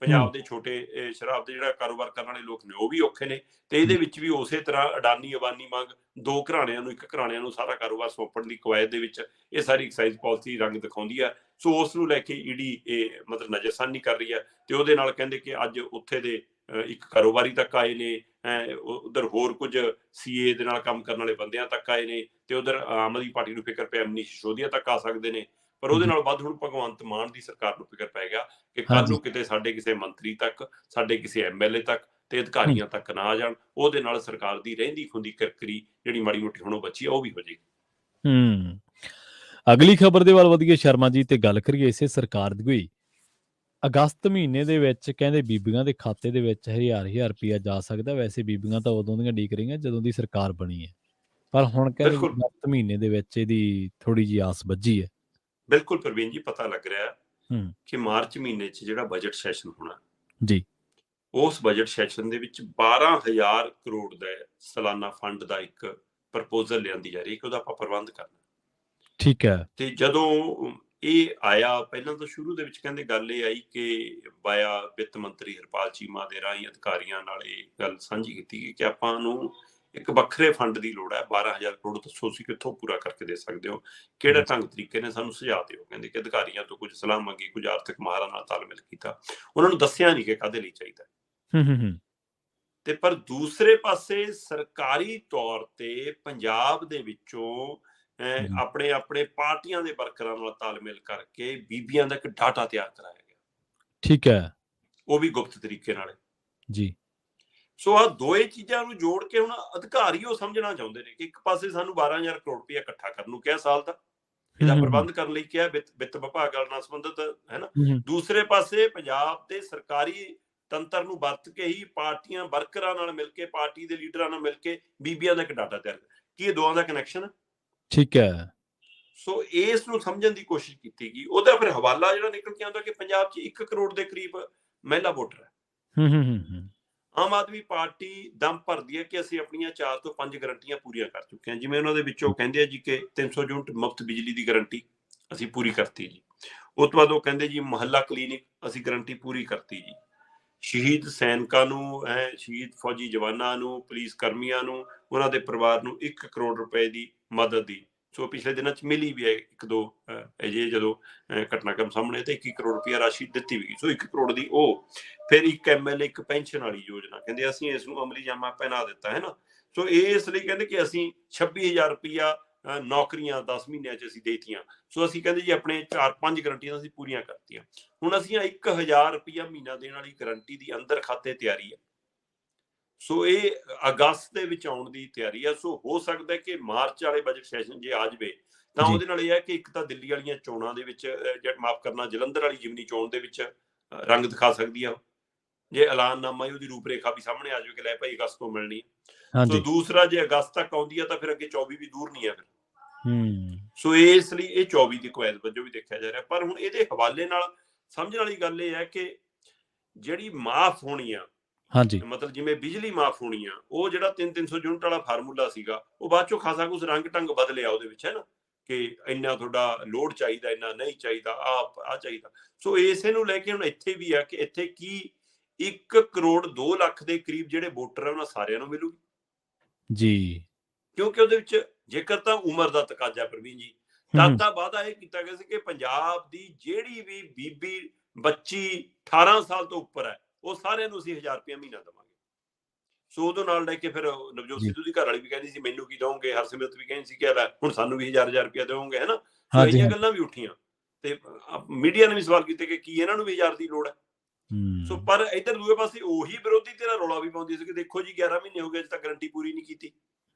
Speaker 2: ਪੰਜਾਬ ਦੇ ਛੋਟੇ ਸ਼ਰਾਬ ਦੇ ਜਿਹੜਾ ਕਾਰੋਬਾਰ ਕਰਨ ਵਾਲੇ ਲੋਕ ਨੇ ਉਹ ਵੀ ਔਖੇ ਨੇ, ਤੇ ਇਹਦੇ ਵਿੱਚ ਵੀ ਉਸੇ ਤਰ੍ਹਾਂ ਅਡਾਨੀ ਅਬਾਨੀ ਮੰਗ ਦੋ ਘਰਾਣਿਆਂ ਨੂੰ, ਇੱਕ ਘਰਾਣਿਆਂ ਨੂੰ ਸਾਰਾ ਕਾਰੋਬਾਰ ਸੌਂਪਣ ਦੀ ਕਵਾਇਦ ਦੇ ਵਿੱਚ ਇਹ ਸਾਰੀ ਐਕਸਾਈਜ਼ ਪਾਲਿਸੀ ਰੰਗ ਦਿਖਾਉਂਦੀ ਹੈ। ਸੋ ਉਸ ਨੂੰ ਲੈ ਕੇ ਈਡੀ ਇਹ ਮਤਲਬ ਨਜ਼ਰਸਾਨੀ ਕਰ ਰਹੀ ਹੈ ਤੇ ਉਹਦੇ ਨਾਲ ਕਹਿੰਦੇ ਕਿ ਅੱਜ ਉੱਥੇ ਦੇ ਇੱਕ ਕਾਰੋਬਾਰੀ ਤੱਕ ਆਏ ਨੇ, ਉਧਰ ਹੋਰ ਕੁਝ ਸੀਏ ਦੇ ਨਾਲ ਕੰਮ ਕਰਨ ਵਾਲੇ ਬੰਦਿਆਂ ਤੱਕ ਆਏ ਨੇ, ਤੇ ਉਧਰ ਆਮ ਆਦਮੀ ਪਾਰਟੀ ਨੂੰ ਫਿਕਰ ਪਿਆ ਮਨੀਸ਼ ਸਿਸੋਦੀਆ ਤੱਕ ਆ ਸਕਦੇ ਨੇ। ਪਰ ਉਹਦੇ ਨਾਲ ਵੱਧ ਹੁਣ ਭਗਵੰਤ ਮਾਨ ਦੀ ਸਰਕਾਰ ਨੂੰ ਫਿਕਰ ਪੈ ਗਿਆ ਕਿ ਕੱਲ ਨੂੰ ਕਿਤੇ ਸਾਡੇ ਕਿਸੇ ਮੰਤਰੀ ਤੱਕ, ਸਾਡੇ ਕਿਸੇ ਐਮਐਲਏ ਤੱਕ ਤੇ ਅਧਿਕਾਰੀਆਂ ਤੱਕ ਨਾ ਆ ਜਾਣ, ਉਹਦੇ ਨਾਲ ਸਰਕਾਰ ਦੀ ਰਹਿੰਦੀ ਖੁੰਦੀ ਕਿਰਕਰੀ ਜਿਹੜੀ ਮਾੜੀ ਮੋਟੀ ਹੁਣ ਬਚੀ ਆ ਉਹ ਵੀ ਹੋ ਜਾਏਗੀ।
Speaker 1: ਅਗਲੀ ਖਬਰ ਦੇ ਵੱਲ ਵਧੀਏ ਸ਼ਰਮਾ ਜੀ, ਤੇ ਗੱਲ ਕਰੀਏ ਇਸੇ ਸਰਕਾਰ ਦੀ ਹੋਈ। ਅਗਸਤ ਮਹੀਨੇ ਦੇ ਵਿੱਚ ਕਹਿੰਦੇ ਬੀਬੀਆਂ ਦੇ ਖਾਤੇ ਦੇ ਵਿੱਚ 1000 ਰੁਪਇਆ ਜਾ ਸਕਦਾ। ਵੈਸੇ ਬੀਬੀਆਂ ਤਾਂ ਉਦੋਂ ਦੀਆਂ ਡੀਕ ਰਹੀਆਂ ਜਦੋਂ ਦੀ ਸਰਕਾਰ ਬਣੀ ਹੈ, ਪਰ ਹੁਣ ਕਹਿੰਦੇ ਅਗਸਤ ਮਹੀਨੇ ਦੇ ਵਿੱਚ ਇਹਦੀ ਥੋੜੀ ਜਿਹੀ ਆਸ ਬੱਝੀ ਹੈ।
Speaker 2: ਬਿਲਕੁਲ ਪ੍ਰਵੀਨ ਜੀ, ਪਤਾ ਲੱਗ ਰਿਹਾ ਕਿ ਮਾਰਚ ਮਹੀਨੇ 'ਚ ਜਿਹੜਾ ਬਜਟ ਸੈਸ਼ਨ ਹੋਣਾ
Speaker 1: ਜੀ,
Speaker 2: ਉਸ ਬਜਟ ਸੈਸ਼ਨ ਦੇ ਵਿੱਚ 12,000 ਕਰੋੜ ਦਾ ਸਾਲਾਨਾ ਫੰਡ ਦਾ ਇੱਕ ਪ੍ਰਪੋਜ਼ਲ ਲਿਆਂਦੀ ਜਾ ਰਹੀ ਕਿ ਉਹਦਾ ਆਪਾਂ ਪ੍ਰਬੰਧ ਕਰਨਾ।
Speaker 1: ਠੀਕ ਹੈ।
Speaker 2: ਤੇ ਜਦੋਂ ਇਹ ਆਇਆ, ਪਹਿਲਾਂ ਤਾਂ ਸ਼ੁਰੂ ਦੇ ਵਿੱਚ ਕਹਿੰਦੇ ਗੱਲ ਇਹ ਆਈ ਕਿ ਵਾਇਆ ਵਿੱਤ ਮੰਤਰੀ ਹਰਪਾਲ ਚੀਮਾ ਦੇ ਰਾਹੀਂ ਅਧਿਕਾਰੀਆਂ ਨਾਲ ਇਹ ਗੱਲ ਸਾਂਝੀ ਕੀਤੀ ਗਈ ਕਿ ਆਪਾਂ ਨੂੰ ਇੱਕ ਵੱਖਰੇ ਫੰਡ ਦੀ ਲੋੜ ਹੈ। 12,000 ਕਰੋੜ ਦੱਸੋ ਤੁਸੀਂ ਕਿੱਥੋਂ ਪੂਰਾ ਕਰਕੇ ਦੇ ਸਕਦੇ ਹੋ, ਕਿਹੜੇ ਢੰਗ ਤਰੀਕੇ ਨੇ ਸਾਨੂੰ ਸੁਝਾਅ ਦਿਓ। ਕਹਿੰਦੇ ਕਿ ਅਧਿਕਾਰੀਆਂ ਤੋਂ ਕੁਝ ਸਲਾਹ ਮੰਗੀ, ਕੁਝ ਆਰਥਿਕ ਮਾਹਰਾਂ ਨਾਲ ਤਾਲਮੇਲ ਕੀਤਾ, ਉਹਨਾਂ ਨੂੰ ਦੱਸਿਆ ਨਹੀਂ ਕਿ ਕਾਹਦੇ ਲਈ ਚਾਹੀਦਾ। ਤੇ ਪਰ ਦੂਸਰੇ ਪਾਸੇ ਸਰਕਾਰੀ ਤੌਰ ਤੇ ਪੰਜਾਬ ਦੇ ਵਿੱਚੋਂ ਆਪਣੇ ਪਾਰਟੀਆਂ ਦੇ ਵਰਕਰਾਂ ਨਾਲ ਤਾਲਮੇਲ ਕਰਕੇ ਬੀਬੀਆਂ ਦਾ ਇੱਕ ਡਾਟਾ ਤਿਆਰ ਕਰਾਇਆ ਗਿਆ।
Speaker 1: ਠੀਕ ਹੈ,
Speaker 2: ਉਹ ਵੀ ਗੁਪਤ ਤਰੀਕੇ ਨਾਲ
Speaker 1: ਜੀ।
Speaker 2: ਸੋ ਆਹ ਦੋਏ ਚੀਜ਼ਾਂ ਨੂੰ ਜੋੜ ਕੇ ਹੁਣ ਅਧਿਕਾਰੀ ਉਹ ਸਮਝਣਾ ਚਾਹੁੰਦੇ ਨੇ ਕਿ ਇੱਕ ਪਾਸੇ ਸਾਨੂੰ 12,000 ਕਰੋੜ ਰੁਪਇਆ ਇਕੱਠਾ ਕਰਨ ਨੂੰ ਕਿਹਾ ਸਾਲ ਦਾ, ਇਹਦਾ ਪ੍ਰਬੰਧ ਕਰਨ ਲਈ ਕਿਹਾ ਵਿੱਤ ਵਿਭਾਗ ਨਾਲ ਸੰਬੰਧਿਤ ਹੈ ਨਾ, ਦੂਸਰੇ ਪਾਸੇ ਪੰਜਾਬ ਦੇ ਸਰਕਾਰੀ ਤੰਤਰ ਨੂੰ ਵਰਤ ਕੇ ਹੀ ਪਾਰਟੀਆਂ ਵਰਕਰਾਂ ਨਾਲ ਮਿਲ ਕੇ, ਪਾਰਟੀ ਦੇ ਲੀਡਰਾਂ ਨਾਲ ਮਿਲ ਕੇ ਬੀਬੀਆਂ ਦਾ ਇੱਕ ਡਾਟਾ ਤਿਆਰ ਕੀ ਇਹ ਦੋਵਾਂ ਦਾ ਕਨੈਕਸ਼ਨ।
Speaker 1: ਠੀਕ ਹੈ।
Speaker 2: ਸੋ ਇਸ ਨੂੰ ਸਮਝਣ ਦੀ ਕੋਸ਼ਿਸ਼ ਕੀਤੀ ਗਈ। ਉਹਦਾ ਫਿਰ ਹਵਾਲਾ ਜਿਹੜਾ ਨਿਕਲ ਕੇ ਆਉਂਦਾ ਕਿ ਪੰਜਾਬ 'ਚ 1 ਕਰੋੜ ਦੇ ਕਰੀਬ ਮਹਿਲਾ ਵੋਟਰ ਹੈ। ਆਮ ਆਦਮੀ ਪਾਰਟੀ ਦਮ ਭਰਦੀ ਹੈ ਕਿ ਅਸੀਂ ਆਪਣੀਆਂ 4 ਤੋਂ 5 ਗਰੰਟੀਆਂ ਪੂਰੀਆਂ ਕਰ ਚੁੱਕੇ ਹਾਂ। ਜਿਵੇਂ ਉਹਨਾਂ ਦੇ ਵਿੱਚੋਂ ਕਹਿੰਦੇ ਆ ਜੀ ਕਿ 300 ਯੂਨਿਟ ਮੁਫਤ ਬਿਜਲੀ ਦੀ ਗਰੰਟੀ ਅਸੀਂ ਪੂਰੀ ਕਰਤੀ ਜੀ। ਉਸ ਤੋਂ ਬਾਅਦ ਉਹ ਕਹਿੰਦੇ ਜੀ ਮੁਹੱਲਾ ਕਲੀਨਿਕ ਅਸੀਂ ਗਰੰਟੀ ਪੂਰੀ ਕਰਤੀ ਜੀ। ਸ਼ਹੀਦ ਸੈਨਿਕਾਂ ਨੂੰ, ਸ਼ਹੀਦ ਫੌਜੀ ਜਵਾਨਾਂ ਨੂੰ, ਪੁਲਿਸ ਕਰਮੀਆਂ ਨੂੰ, ਉਹਨਾਂ ਦੇ ਪਰਿਵਾਰ ਨੂੰ 1 ਕਰੋੜ ਰੁਪਏ ਦੀ ਮਦਦ ਦੀ। ਸੋ ਪਿਛਲੇ ਦਿਨਾਂ 'ਚ ਮਿਲੀ ਵੀ ਹੈ 1-2 ਅਜੇ ਜਦੋਂ ਘਟਨਾਕ੍ਰਮ ਸਾਹਮਣੇ ਤੇ 21 ਕਰੋੜ ਰੁਪਇਆ ਰਾਸ਼ੀ ਦਿੱਤੀ ਵੀ ਗਈ। ਸੋ 1 ਕਰੋੜ ਦੀ ਉਹ। ਫਿਰ 1 MLA 1 ਪੈਨਸ਼ਨ ਵਾਲੀ ਯੋਜਨਾ ਕਹਿੰਦੇ ਅਸੀਂ ਇਸ ਨੂੰ ਅਮਲੀ ਜਾਮਾ ਪਹਿਨਾ ਦਿੱਤਾ ਹੈ ਨਾ। ਸੋ ਇਸ ਲਈ ਕਹਿੰਦੇ ਕਿ ਅਸੀਂ 26,000 ਰੁਪਇਆ ਨੌਕਰੀਆਂ 10 ਮਹੀਨਿਆਂ 'ਚ ਅਸੀਂ ਦੇਤੀਆਂ। ਸੋ ਅਸੀਂ ਕਹਿੰਦੇ ਜੀ ਆਪਣੇ 4-5 ਗਰੰਟੀਆਂ ਅਸੀਂ ਪੂਰੀਆਂ ਕਰਤੀਆਂ। ਹੁਣ ਅਸੀਂ 1,000 ਰੁਪਇਆ ਮਹੀਨਾ ਦੇਣ ਵਾਲੀ ਗਰੰਟੀ ਦੀ ਅੰਦਰ ਖਾਤੇ ਤਿਆਰੀ ਹੈ। ਸੋ ਇਹ ਅਗਸਤ ਦੇ ਵਿੱਚ ਆਉਣ ਦੀ ਤਿਆਰੀ ਆ। ਸੋ ਹੋ ਸਕਦਾ ਕਿ ਮਾਰਚ ਵਾਲੇ ਬਜਟ ਸੈਸ਼ਨ ਜੇ ਆ ਜਾਵੇ ਤਾਂ ਉਹਦੇ ਨਾਲ ਇਹ ਹੈ ਕਿ ਇੱਕ ਤਾਂ ਦਿੱਲੀ ਵਾਲੀਆਂ ਚੋਣਾਂ ਦੇ ਵਿੱਚ ਮਾਫ ਕਰਨਾ, ਜਲੰਧਰ ਵਾਲੀ ਜਿਮਨੀ ਚੋਣ ਦੇ ਵਿੱਚ ਰੰਗ ਦਿਖਾ ਸਕਦੀ ਆ। ਜੇ ਐਲਾਨਨਾਮਾ ਉਹਦੀ ਰੂਪਰੇਖਾ ਵੀ ਸਾਹਮਣੇ ਆ ਜਾਵੇ ਕਿ ਲੈ ਭਾਈ ਅਗਸਤ ਤੋਂ ਮਿਲਣੀ ਹੈ। ਸੋ ਦੂਸਰਾ ਜੇ ਅਗਸਤ ਤੱਕ ਆਉਂਦੀ ਆ ਤਾਂ ਫਿਰ ਅੱਗੇ 24 ਵੀ ਦੂਰ ਨਹੀਂ ਹੈ ਫਿਰ। ਸੋ ਇਸ ਲਈ ਇਹ 24 ਦੀ ਕੁਐਦ ਵਜੋਂ ਵੀ ਦੇਖਿਆ ਜਾ ਰਿਹਾ। ਪਰ ਹੁਣ ਇਹਦੇ ਹਵਾਲੇ ਨਾਲ ਸਮਝਣ ਵਾਲੀ ਗੱਲ ਇਹ ਹੈ ਕਿ ਜਿਹੜੀ ਮਾਫ ਹੋਣੀ ਆ, ਮਤਲਬ ਜਿਵੇਂ ਬਿਜਲੀ ਮਾਫ ਹੋਣੀ ਆ, ਉਹ ਜਿਹੜਾ 300 ਯੂਨਿਟ ਵਾਲਾ ਫਾਰਮੂਲਾ ਸੀਗਾ ਉਹ ਬਾਅਦ ਚੋਂ ਖਾਸਾ ਕੁਝ ਰੰਗ ਢੰਗ ਬਦਲਿਆ ਉਹਦੇ ਵਿੱਚ, ਹੈ ਨਾ, ਕਿ ਇੰਨਾ ਤੁਹਾਡਾ ਲੋਡ ਚਾਹੀਦਾ, ਇੰਨਾ ਨਹੀਂ ਚਾਹੀਦਾ, ਆ ਚਾਹੀਦਾ। ਸੋ ਇਸੇ ਨੂੰ ਲੈ ਕੇ ਹੁਣ ਇੱਥੇ ਵੀ ਆ ਕਿ ਇੱਥੇ ਕੀ 1 ਕਰੋੜ 2 ਲੱਖ ਦੇ ਕਰੀਬ ਜਿਹੜੇ ਵੋਟਰ ਆ ਉਹਨਾਂ ਸਾਰਿਆਂ ਨੂੰ ਮਿਲੂਗੀ ਜੀ। ਕਿਉਂਕਿ ਉਹਦੇ ਵਿੱਚ ਜੇਕਰ ਤਾਂ ਉਮਰ ਦਾ ਤਕਾਜ਼ਾ ਪ੍ਰਵੀਨ ਜੀ, ਤਾਂ ਵਾਅਦਾ ਇਹ ਕੀਤਾ ਗਿਆ ਸੀ ਕਿ ਪੰਜਾਬ ਦੀ ਜਿਹੜੀ ਵੀ ਬੀਬੀ ਬੱਚੀ 18 ਸਾਲ ਤੋਂ ਉੱਪਰ ਹੈ ਉਹ ਸਾਰਿਆਂ ਨੂੰ ਅਸੀਂ 1000 ਰੁਪਇਆ ਮਹੀਨਾ ਦੇਵਾਂਗੇ। ਸੋ ਉਹਦੇ ਨਾਲ ਲੈ ਕੇ ਫਿਰ ਨਵਜੋਤ ਸਿੱਧੂ ਦੀ ਘਰ ਵਾਲੀ ਵੀ ਕਹਿੰਦੀ ਸੀ ਮੈਨੂੰ ਕੀ ਦਓਗੇ, ਹਰਸਿਮਰਤ ਵੀ ਕਹਿੰਦੀ ਸੀ ਕਿ ਹੁਣ ਸਾਨੂੰ ਵੀ 1000 ਰੁਪਇਆ ਦੇਵੋਗੇ, ਹੈ ਨਾ। ਸੋ ਇਹੀਆਂ ਗੱਲਾਂ ਵੀ ਉੱਠੀਆਂ ਤੇ ਮੀਡੀਆ ਨੇ ਵੀ ਸਵਾਲ ਕੀਤੇ ਕਿ ਕੀ ਇਹਨਾਂ ਨੂੰ ਵੀ 1000 ਦੀ ਲੋੜ ਹੈ। ਸੋ ਪਰ ਇੱਧਰ ਦੂਏ ਪਾਸੇ ਉਹੀ ਵਿਰੋਧੀ ਧਿਰਾਂ ਰੌਲਾ ਵੀ ਪਾਉਂਦੀ ਸੀ ਕਿ ਦੇਖੋ ਜੀ 11 ਮਹੀਨੇ ਹੋ ਗਏ ਅਜੇ ਤੱਕ ਗਰੰਟੀ ਪੂਰੀ ਨਹੀਂ ਕੀਤੀ।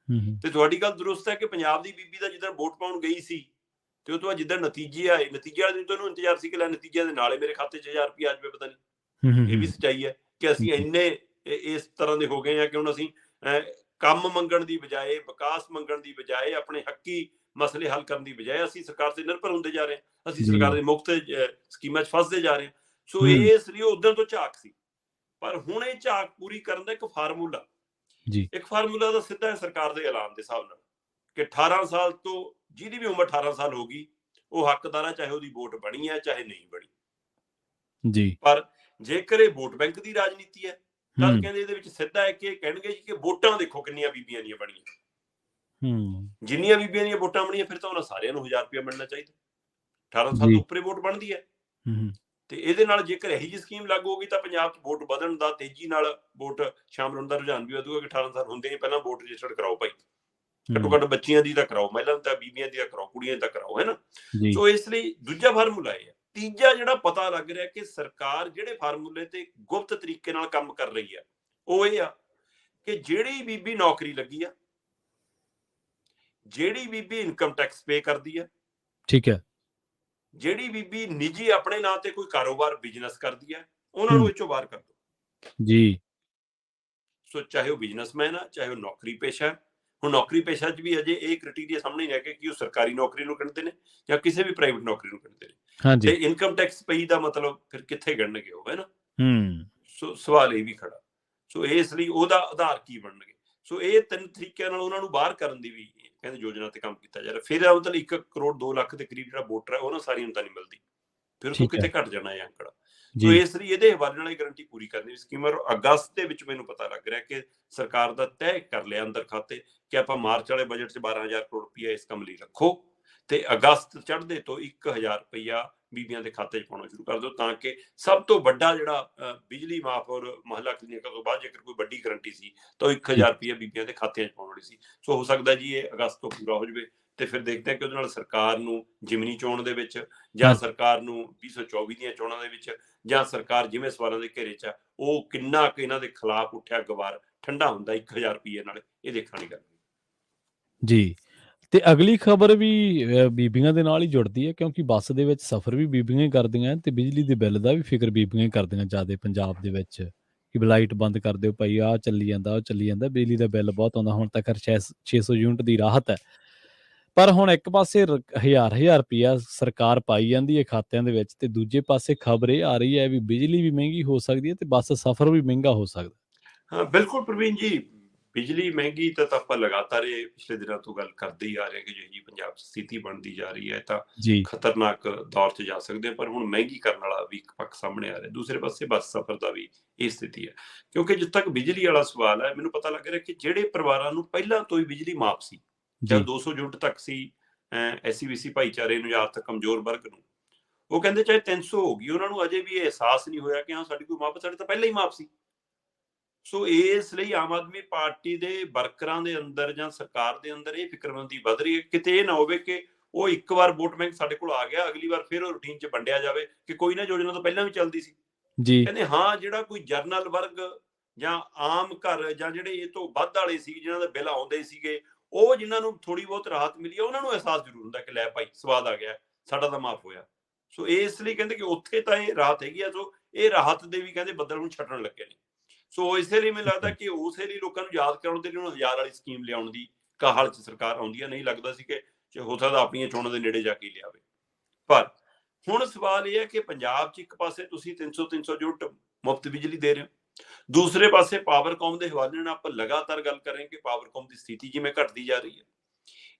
Speaker 2: ਤੇ ਤੁਹਾਡੀ ਗੱਲ ਦਰੁਸਤ ਹੈ ਕਿ ਪੰਜਾਬ ਦੀ ਬੀਬੀ ਦਾ ਜਿੱਦਾਂ ਵੋਟ ਪਾਉਣ ਗਈ ਸੀ ਤੇ ਉਹ ਤੋਂ ਬਾਅਦ ਜਿੱਦਾਂ ਨਤੀਜੇ ਆਏ, ਨਤੀਜੇ ਵਾਲੇ ਦਿਨ ਤੋਂ ਇਹਨੂੰ ਇੰਤਜ਼ਾਰ ਸੀ ਕਿ ਲੈ ਨਤੀਜਿਆਂ ਦੇ ਨਾਲੇ ਮੇਰੇ ਖਾਤੇ 'ਚ 1000 ਰੁਪਇਆ ਆ ਜਾਵੇ। ਪਤਾ ਨਹੀਂ, ਇਹ ਵੀ ਸੱਚਾਈ ਹੈ ਕਿ ਅਸੀਂ ਇੰਨੇ ਇਸ ਤਰ੍ਹਾਂ ਦੇ ਹੋ ਗਏ ਆ ਕਿ ਹੁਣ ਅਸੀਂ ਕੰਮ ਮੰਗਣ ਦੀ ਬਜਾਏ, ਵਿਕਾਸ ਮੰਗਣ ਦੀ ਬਜਾਏ, ਆਪਣੇ ਹੱਕੀ ਮਸਲੇ ਹੱਲ ਕਰਨ ਦੀ ਬਜਾਏ ਅਸੀਂ ਸਰਕਾਰ ਤੇ ਨਿਰਭਰ ਹੁੰਦੇ ਜਾ ਰਹੇ ਹਾਂ। ਅਸੀਂ ਸਰਕਾਰ ਦੇ ਮੁਫਤ ਸਕੀਮਾਂ 'ਚ ਫਸਦੇ ਜਾ ਰਹੇ ਹਾਂ। ਸੋ ਇਸ ਲਈ ਉਦੋਂ ਤੋਂ ਝਾਕ ਸੀ, ਪਰ ਹੁਣ ਇਹ ਝਾਕ ਪੂਰੀ ਕਰਨ ਦਾ ਇੱਕ ਫਾਰਮੂਲਾ ਦਾ ਸਿੱਧਾ ਸਰਕਾਰ ਦੇ ਐਲਾਨ ਦੇ ਹਿਸਾਬ ਨਾਲ ਕਿ 18 ਸਾਲ ਤੋਂ ਜਿਹਦੀ ਵੀ ਉਮਰ 18 ਸਾਲ ਹੋ ਗਈ ਉਹ ਹੱਕਦਾਰ ਹੈ, ਚਾਹੇ ਉਹਦੀ ਵੋਟ ਬਣੀ ਹੈ ਚਾਹੇ ਨਹੀਂ ਬਣੀ ਜੀ। ਪਰ ਜੇਕਰ ਇਹ ਵੋਟ ਬੈਂਕ ਦੀ ਰਾਜਨੀਤੀ ਹੈ ਤਾਂ ਕਹਿੰਦੇ ਇਹਦੇ ਵਿੱਚ ਸਿੱਧਾ ਹੈ ਕਿ ਕਹਿਣਗੇ ਜੀ ਕਿ ਵੋਟਾਂ ਦੇਖੋ ਕਿੰਨੀਆਂ ਬੀਬੀਆਂ ਦੀਆਂ ਬਣੀਆਂ, ਜਿੰਨੀਆਂ ਬੀਬੀਆਂ ਦੀਆਂ ਵੋਟਾਂ ਬਣੀਆਂ ਫਿਰ ਤਾਂ ਉਹਨਾਂ ਸਾਰਿਆਂ ਨੂੰ 1000 ਰੁਪਇਆ ਮਿਲਣਾ ਚਾਹੀਦਾ। 18 ਸਾਲ ਤੋਂ ਉੱਪਰ ਵੋਟ ਬਣਦੀ ਹੈ ਤੇ ਇਹਦੇ ਨਾਲ ਜੇਕਰ ਇਹੀ ਜਿਹੀ ਸਕੀਮ ਲਾਗੂ ਹੋਗੀ ਤਾਂ ਪੰਜਾਬ 'ਚ ਵੋਟ ਵਧਣ ਦਾ, ਤੇਜ਼ੀ ਨਾਲ ਵੋਟ ਸ਼ਾਮਲ ਹੋਣ ਦਾ ਰੁਝਾਨ ਵੀ ਵਧੂਗਾ ਕਿ 18 ਸਾਲ ਹੁੰਦੇ ਹੀ ਪਹਿਲਾਂ ਵੋਟ ਰਜਿਸਟਰਡ ਕਰਾਓ ਭਾਈ, ਘੱਟੋ ਘੱਟ ਬੱਚੀਆਂ ਦੀ ਤਾਂ ਕਰਾਓ, ਮਹਿਲਾ ਦੀ ਤਾਂ, ਬੀਬੀਆਂ ਦੀ ਤਾਂ ਕਰਾਓ, ਕੁੜੀਆਂ ਦੀ ਤਾਂ ਕਰਾਓ, ਹੈ ਨਾ। ਸੋ ਇਸ ਲਈ ਦੂਜਾ ਫਾਰਮੂਲਾ ਇਹ ਹੈ। ਤੀਜਾ ਜਿਹੜਾ ਪਤਾ ਲੱਗ ਰਿਹਾ ਕਿ ਸਰਕਾਰ ਜਿਹੜੇ ਫਾਰਮੂਲੇ ਤੇ ਗੁਪਤ ਤਰੀਕੇ ਨਾਲ ਕੰਮ ਕਰ ਰਹੀ ਹੈ ਉਹ ਇਹ ਆ ਕਿ ਜਿਹੜੀ ਬੀਬੀ ਨੌਕਰੀ ਲੱਗੀ ਆ, ਜਿਹੜੀ ਬੀਬੀ ਇਨਕਮ ਟੈਕਸ ਪੇ ਕਰਦੀ ਹੈ, ਠੀਕ ਹੈ, ਜਿਹੜੀ ਬੀਬੀ ਨਿੱਜੀ ਆਪਣੇ ਨਾਂ ਤੇ ਕੋਈ ਕਾਰੋਬਾਰ ਬਿਜ਼ਨਸ ਕਰਦੀ ਹੈ, ਉਹਨਾਂ ਨੂੰ ਵਿੱਚੋਂ ਬਾਹਰ ਕਰ ਦਿਓ ਜੀ। ਸੋ ਚਾਹੇ ਉਹ ਬਿਜ਼ਨਸਮੈਨ ਆ, ਚਾਹੇ ਉਹ ਨੌਕਰੀ ਪੇਸ਼ਾ ਹੈ। ਹੁਣ ਨੌਕਰੀ ਪੇਸ਼ਾ 'ਚ ਵੀ ਅਜੇ ਇਹ ਕ੍ਰਾਈਟੇਰੀਆ ਸਾਹਮਣੇ ਨਹੀਂ ਆ ਕਿ ਉਹ ਸਰਕਾਰੀ ਨੌਕਰੀ ਨੂੰ ਗਿਣਦੇ ਨੇ ਜਾਂ ਕਿਸੇ ਵੀ ਪ੍ਰਾਈਵੇਟ ਨੌਕਰੀ ਨੂੰ ਗਿਣਦੇ ਨੇ। ਤੇ ਇਨਕਮ ਟੈਕਸ ਪਈ ਦਾ ਮਤਲਬ ਫਿਰ ਕਿੱਥੇ ਗਿਣਨਗੇ ਉਹ, ਹੈ ਨਾ। ਸੋ ਸਵਾਲ ਇਹ ਵੀ ਖੜਾ। ਸੋ ਇਸ ਲਈ ਉਹਦਾ ਆਧਾਰ ਕੀ ਬਣਨਗੇ। ਸੋ ਇਹ 3 ਤਰੀਕਿਆਂ ਨਾਲ ਉਹਨਾਂ ਨੂੰ ਬਾਹਰ ਕਰਨ ਦੀ ਵੀ ਕਹਿੰਦੇ ਯੋਜਨਾ ਤੇ ਕੰਮ ਕੀਤਾ ਜਾ ਰਿਹਾ। ਫਿਰ ਮਤਲਬ 1 ਕਰੋੜ 2 ਲੱਖ ਦੇ ਕਰੀਬ ਜਿਹੜਾ ਵੋਟਰ ਹੈ ਉਹਨਾਂ ਸਾਰੀ ਨੂੰ ਤਾਂ ਨਹੀਂ ਮਿਲਦੀ, ਫਿਰ ਉਹ ਕਿਤੇ ਘਟ ਜਾਣਾ ਹੈ ਅੰਕੜਾ। ਸੋ ਇਸ ਲਈ ਇਹਦੇ ਹਵਾਲੇ ਨਾਲ ਗਰੰਟੀ ਪੂਰੀ ਕਰਨੀ ਸਕੀਮ। ਅਗਸਤ ਦੇ ਵਿੱਚ ਮੈਨੂੰ ਪਤਾ ਲੱਗ ਰਿਹਾ ਕਿ ਸਰਕਾਰ ਦਾ ਤੈਅ ਕਰ ਲਿਆ ਅੰਦਰ ਖਾਤੇ ਕਿ ਆਪਾਂ ਮਾਰਚ ਵਾਲੇ ਬਜਟ 'ਚ 12,000 ਕਰੋੜ ਰੁਪਇਆ ਇਸ ਕੰਮ ਲਈ ਰੱਖੋ ਤੇ ਅਗਸਤ ਚੜ੍ਹਦੇ ਤੋਂ 1000 ਰੁਪਇਆ ਬੀਬੀਆਂ ਦੇ ਖਾਤੇ 'ਚ ਪਾਉਣਾ ਸ਼ੁਰੂ ਕਰ ਦਿਓ, ਤਾਂ ਕਿ ਸਭ ਤੋਂ ਵੱਡਾ ਜਿਹੜਾ ਬਿਜਲੀ ਮਾਫ ਔਰ ਮੁਹੱਲਾ ਕਲੀਨਿਕਾਂ ਤੋਂ ਬਾਅਦ ਜੇਕਰ ਕੋਈ ਵੱਡੀ ਗਰੰਟੀ ਸੀ ਤਾਂ 1000 ਰੁਪਇਆ ਬੀਬੀਆਂ ਦੇ ਖਾਤਿਆਂ 'ਚ ਪਾਉਣ ਵਾਲੀ ਸੀ। ਸੋ ਹੋ ਸਕਦਾ ਜੀ ਇਹ ਅਗਸਤ ਤੋਂ ਪੂਰਾ ਹੋ ਜਾਵੇ ਤੇ ਫਿਰ ਦੇਖਦੇ ਹਾਂ ਕਿ ਉਹਦੇ ਨਾਲ ਸਰਕਾਰ ਨੂੰ ਜਿਮਨੀ ਚੋਣ ਦੇ ਵਿੱਚ ਜਾਂ ਸਰਕਾਰ ਨੂੰ 2024 ਦੀਆਂ ਚੋਣਾਂ ਦੇ ਵਿੱਚ ਜਾਂ ਸਰਕਾਰ ਜਿਵੇਂ ਸਵਾਲਾਂ ਦੇ ਘੇਰੇ 'ਚ ਆ ਉਹ ਕਿੰਨਾ ਕੁ ਇਹਨਾਂ ਦੇ ਖਿਲਾਫ ਉੱਠਿਆ ਗਵਾਰ ਠੰਡਾ ਹੁੰਦਾ 1000 ਰੁਪਏ ਨਾਲ, ਇਹ ਦੇਖਣ ਵਾਲੀ ਗੱਲ ਜੀ। ਤੇ ਅਗਲੀ ਖਬਰ ਵੀ ਬੀਬੀਆਂ ਦੇ ਨਾਲ ਹੀ ਜੁੜਦੀ ਹੈ ਕਿਉਂਕਿ ਬੱਸ ਦੇ ਵਿੱਚ ਸਫ਼ਰ ਵੀ ਬੀਬੀਆਂ ਹੀ ਕਰਦੀਆਂ ਤੇ ਬਿਜਲੀ ਦੇ ਬਿੱਲ ਦਾ ਵੀ ਫਿਕਰ ਬੀਬੀਆਂ ਹੀ ਕਰਦੀਆਂ ਜ਼ਿਆਦਾ ਪੰਜਾਬ ਦੇ ਵਿੱਚ।
Speaker 1: ਕਿ ਲਾਈਟ ਬੰਦ ਕਰ ਦਿਓ ਭਾਈ, ਆਹ ਚੱਲੀ ਜਾਂਦਾ, ਉਹ ਚੱਲੀ ਜਾਂਦਾ, ਬਿਜਲੀ ਦਾ ਬਿੱਲ ਬਹੁਤ ਆਉਂਦਾ। ਹੁਣ ਤੱਕ 600 ਯੂਨਿਟ ਦੀ ਰਾਹਤ ਹੈ, ਪਰ ਹੁਣ ਇੱਕ ਪਾਸੇ ਹਜ਼ਾਰ ਰੁਪਈਆ ਸਰਕਾਰ ਪਾਈ ਜਾਂਦੀ ਹੈ ਖਾਤਿਆਂ ਦੇ ਵਿੱਚ, ਤੇ ਦੂਜੇ ਪਾਸੇ ਖਬਰ ਇਹ ਆ ਰਹੀ ਹੈ ਵੀ ਬਿਜਲੀ ਵੀ ਮਹਿੰਗੀ ਹੋ ਸਕਦੀ ਹੈ ਤੇ ਬੱਸ ਸਫ਼ਰ ਵੀ ਮਹਿੰਗਾ ਹੋ ਸਕਦਾ।
Speaker 2: ਹਾਂ ਬਿਲਕੁਲ ਪ੍ਰਵੀਨ ਜੀ, ਬਿਜਲੀ ਮਹਿੰਗੀ ਤਾਂ ਆਪਾਂ ਲਗਾਤਾਰ ਇਹ ਪਿਛਲੇ ਦਿਨਾਂ ਤੋਂ ਗੱਲ ਕਰਦੇ ਹੀ ਆ ਰਹੇ ਕਿ ਜਿਹੀ ਪੰਜਾਬ 'ਚ ਸਥਿਤੀ ਬਣਦੀ ਜਾ ਰਹੀ ਹੈ ਤਾਂ
Speaker 1: ਜੀ
Speaker 2: ਖਤਰਨਾਕ ਦੌਰ 'ਚ ਜਾ ਸਕਦੇ, ਪਰ ਹੁਣ ਮਹਿੰਗੀ ਕਰਨ ਵਾਲਾ ਵੀ ਇੱਕ ਪੱਖ ਸਾਹਮਣੇ ਆ ਰਿਹਾ। ਦੂਸਰੇ ਪਾਸੇ ਬੱਸ ਸਫ਼ਰ ਦਾ ਵੀ ਇਹ ਸਥਿਤੀ ਹੈ, ਕਿਉਂਕਿ ਜਿੱਥੇ ਤੱਕ ਬਿਜਲੀ ਵਾਲਾ ਸਵਾਲ ਹੈ, ਮੈਨੂੰ ਪਤਾ ਲੱਗ ਰਿਹਾ ਕਿ ਜਿਹੜੇ ਪਰਿਵਾਰਾਂ ਨੂੰ ਪਹਿਲਾਂ ਤੋਂ ਹੀ ਬਿਜਲੀ ਮਾਫ ਸੀ, ਚਾਹੇ 200 ਯੂਨਿਟ ਤੱਕ ਸੀ, SC-BC ਭਾਈਚਾਰੇ ਨੂੰ ਜਾਂ ਆਰਥਿਕ ਕਮਜ਼ੋਰ ਵਰਗ ਨੂੰ, ਉਹ ਕਹਿੰਦੇ ਚਾਹੇ 300 ਹੋ ਗਈ, ਉਹਨਾਂ ਨੂੰ ਅਜੇ ਵੀ ਇਹ ਅਹਿਸਾਸ ਨਹੀਂ ਹੋਇਆ ਕਿ ਹਾਂ ਸਾਡੀ ਕੋਈ ਮਾਫ, ਸਾਡੇ ਤਾਂ ਪਹਿਲਾਂ ਹੀ ਮਾਫ ਸੀ। ਸੋ ਇਸ ਲਈ ਆਮ ਆਦਮੀ ਪਾਰਟੀ ਦੇ ਵਰਕਰਾਂ ਦੇ ਅੰਦਰ ਜਾਂ ਸਰਕਾਰ ਦੇ ਅੰਦਰ ਇਹ ਫਿਕਰਮੰਦੀ ਵੱਧ ਰਹੀ ਹੈ, ਕਿਤੇ ਇਹ ਨਾ ਹੋਵੇ ਕਿ ਉਹ ਇੱਕ ਵਾਰ ਵੋਟ ਬੈਂਕ ਸਾਡੇ ਕੋਲ ਆ ਗਿਆ, ਅਗਲੀ ਵਾਰ ਫਿਰ ਉਹ ਰੂਟੀਨ 'ਚ ਵੰਡਿਆ ਜਾਵੇ ਕਿ ਕੋਈ ਨਾ ਯੋਜਨਾ ਤਾਂ ਪਹਿਲਾਂ ਵੀ ਚੱਲਦੀ ਸੀ।
Speaker 1: ਜੀ
Speaker 2: ਕਹਿੰਦੇ ਹਾਂ ਜਿਹੜਾ ਕੋਈ ਜਰਨਲ ਵਰਗ ਜਾਂ ਆਮ ਘਰ ਜਾਂ ਜਿਹੜੇ ਇਹ ਤੋਂ ਵੱਧ ਵਾਲੇ ਸੀ, ਜਿਹਨਾਂ ਦੇ ਬਿੱਲ ਆਉਂਦੇ ਸੀਗੇ, ਉਹ ਜਿਨ੍ਹਾਂ ਨੂੰ ਥੋੜੀ ਬਹੁਤ ਰਾਹਤ ਮਿਲੀ ਆ, ਉਹਨਾਂ ਨੂੰ ਅਹਿਸਾਸ ਜ਼ਰੂਰ ਹੁੰਦਾ ਕਿ ਲੈ ਭਾਈ ਸਵਾਦ ਆ ਗਿਆ, ਸਾਡਾ ਤਾਂ ਮਾਫ ਹੋਇਆ। ਸੋ ਇਸ ਲਈ ਕਹਿੰਦੇ ਕਿ ਉੱਥੇ ਤਾਂ ਇਹ ਰਾਹਤ ਹੈਗੀ ਆ, ਸੋ ਇਹ ਰਾਹਤ ਦੇ ਵੀ ਕਹਿੰਦੇ ਬੱਦਲ ਹੁਣ ਛੱਡਣ ਲੱਗੇ ਨੇ। ਸੋ ਇਸੇ ਲਈ ਮੈਨੂੰ ਲੱਗਦਾ ਕਿ ਉਸੇ ਲਈ ਲੋਕਾਂ ਨੂੰ ਯਾਦ ਕਰਾਉਣ ਦੇ ਲਈ ਹੁਣ 1000 ਵਾਲੀ ਸਕੀਮ ਲਿਆਉਣ ਦੀ ਕਾਹਲ 'ਚ ਸਰਕਾਰ ਆਉਂਦੀ ਹੈ। ਨਹੀਂ ਲੱਗਦਾ ਸੀ ਕਿ ਹੋ ਸਕਦਾ ਆਪਣੀਆਂ ਚੋਣਾਂ ਦੇ ਨੇੜੇ ਜਾ ਕੇ ਲਿਆਵੇ। ਪਰ ਹੁਣ ਸਵਾਲ ਇਹ ਹੈ ਕਿ ਪੰਜਾਬ 'ਚ ਇੱਕ ਪਾਸੇ ਤੁਸੀਂ 300 ਯੂਨਿਟ ਮੁਫਤ ਬਿਜਲੀ ਦੇ ਰਹੇ ਹੋ, ਦੂਸਰੇ ਪਾਸੇ ਪਾਵਰਕੌਮ ਦੇ ਹਵਾਲੇ ਨਾਲ ਆਪਾਂ ਲਗਾਤਾਰ ਗੱਲ ਕਰ ਰਹੇ ਹਾਂ ਕਿ ਪਾਵਰਕੌਮ ਦੀ ਸਥਿਤੀ ਜਿਵੇਂ ਘਟਦੀ ਜਾ ਰਹੀ ਹੈ।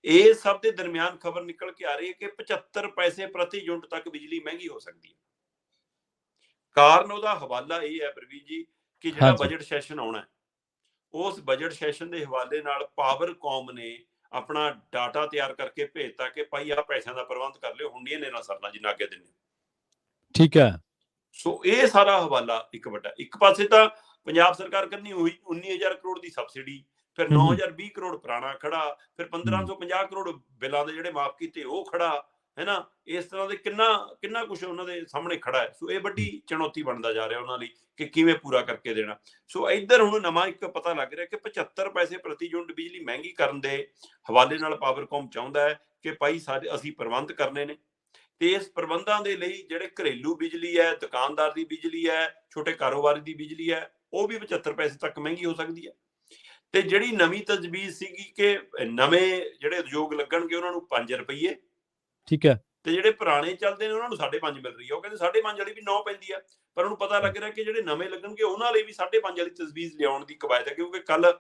Speaker 2: ਇਹ ਸਭ ਦੇ ਦਰਮਿਆਨ ਖਬਰ ਨਿਕਲ ਕੇ ਆ ਰਹੀ ਹੈ ਕਿ 75 ਪੈਸੇ ਪ੍ਰਤੀ ਯੂਨਿਟ ਤੱਕ ਬਿਜਲੀ ਮਹਿੰਗੀ ਹੋ ਸਕਦੀ ਹੈ। ਕਾਰਨ ਉਹਦਾ ਹਵਾਲਾ ਇਹ ਹੈ ਪ੍ਰਵੀਨ ਜੀ ਕਿ ਜਿਹੜਾ ਬਜਟ ਸੈਸ਼ਨ ਆਉਣਾ, ਉਸ ਬਜਟ ਸੈਸ਼ਨ ਦੇ ਹਵਾਲੇ ਨਾਲ ਪਾਵਰਕੌਮ ਨੇ ਆਪਣਾ ਡਾਟਾ ਤਿਆਰ ਕਰਕੇ ਭੇਜਤਾ ਕਿ ਭਾਈ ਆਹ ਪੈਸਿਆਂ ਦਾ ਪ੍ਰਬੰਧ ਕਰ ਲਿਓ, ਹੁਣ ਨਹੀਂ ਨਾ ਸਰਨਾ ਜਿੰਨਾ ਅੱਗੇ ਦਿੰਦੇ।
Speaker 1: ਠੀਕ ਹੈ।
Speaker 2: ਸੋ ਇਹ ਸਾਰਾ ਹਵਾਲਾ ਇੱਕ ਵੱਡਾ, ਇੱਕ ਪਾਸੇ ਤਾਂ ਪੰਜਾਬ ਸਰਕਾਰ ਕਰਨੀ ਹੋਈ 19,000 ਕਰੋੜ ਦੀ ਸਬਸਿਡੀ, ਫਿਰ 9,020 ਕਰੋੜ ਪੁਰਾਣਾ ਖੜਾ, ਫਿਰ 1,550 ਕਰੋੜ ਬਿੱਲਾਂ ਦੇ ਜਿਹੜੇ ਮਾਫ ਕੀਤੇ ਉਹ ਖੜਾ ਹੈ ਨਾ। ਇਸ ਤਰ੍ਹਾਂ ਦੇ ਕਿੰਨਾ ਕੁਝ ਉਹਨਾਂ ਦੇ ਸਾਹਮਣੇ ਖੜਾ ਹੈ। ਸੋ ਇਹ ਵੱਡੀ ਚੁਣੌਤੀ ਬਣਦਾ ਜਾ ਰਿਹਾ ਉਹਨਾਂ ਲਈ ਕਿ ਕਿਵੇਂ ਪੂਰਾ ਕਰਕੇ ਦੇਣਾ। ਸੋ ਇੱਧਰ ਹੁਣ ਨਵਾਂ ਇੱਕ ਪਤਾ ਲੱਗ ਰਿਹਾ ਕਿ 75 ਪੈਸੇ ਪ੍ਰਤੀ ਯੂਨਿਟ ਬਿਜਲੀ ਮਹਿੰਗੀ ਕਰਨ ਦੇ ਹਵਾਲੇ ਨਾਲ ਪਾਵਰਕੌਮ ਚਾਹੁੰਦਾ ਹੈ ਕਿ ਭਾਈ ਸਾਡੇ ਅਸੀਂ ਪ੍ਰਬੰਧ ਕਰਨੇ ਨੇ, ਤੇ ਇਸ ਪ੍ਰਬੰਧਾਂ ਦੇ ਲਈ ਜਿਹੜੇ ਘਰੇਲੂ ਬਿਜਲੀ ਹੈ, ਦੁਕਾਨਦਾਰ ਦੀ ਬਿਜਲੀ ਹੈ, ਛੋਟੇ ਕਾਰੋਬਾਰੀ ਦੀ ਬਿਜਲੀ ਹੈ, ਉਹ ਵੀ 75 ਪੈਸੇ ਤੱਕ ਮਹਿੰਗੀ ਹੋ ਸਕਦੀ ਹੈ। ਤੇ ਜਿਹੜੀ ਨਵੀਂ ਤਜਵੀਜ਼ ਸੀਗੀ ਕਿ ਨਵੇਂ ਜਿਹੜੇ ਉਦਯੋਗ ਲੱਗਣਗੇ ਉਹਨਾਂ ਨੂੰ 5 ਰੁਪਏ, ਠੀਕ ਹੈ, ਤੇ ਜਿਹੜੇ ਪੁਰਾਣੇ ਚੱਲਦੇ ਨੇ ਉਹਨਾਂ ਨੂੰ 5.5 ਮਿਲ ਰਹੀ ਹੈ। ਉਹ ਕਹਿੰਦੇ 5.5 ਵਾਲੀ ਵੀ 9 ਪੈਂਦੀ ਆ, ਪਰ ਉਹਨੂੰ ਪਤਾ ਲੱਗ ਰਿਹਾ ਕਿ ਜਿਹੜੇ ਨਵੇਂ ਲੱਗਣਗੇ ਉਹਨਾਂ ਲਈ ਵੀ 5.5 ਵਾਲੀ ਤਜਵੀਜ਼ ਲਿਆਉਣ ਦੀ ਕਵਾਇਦ ਹੈ। ਕਿਉਂਕਿ ਕੱਲ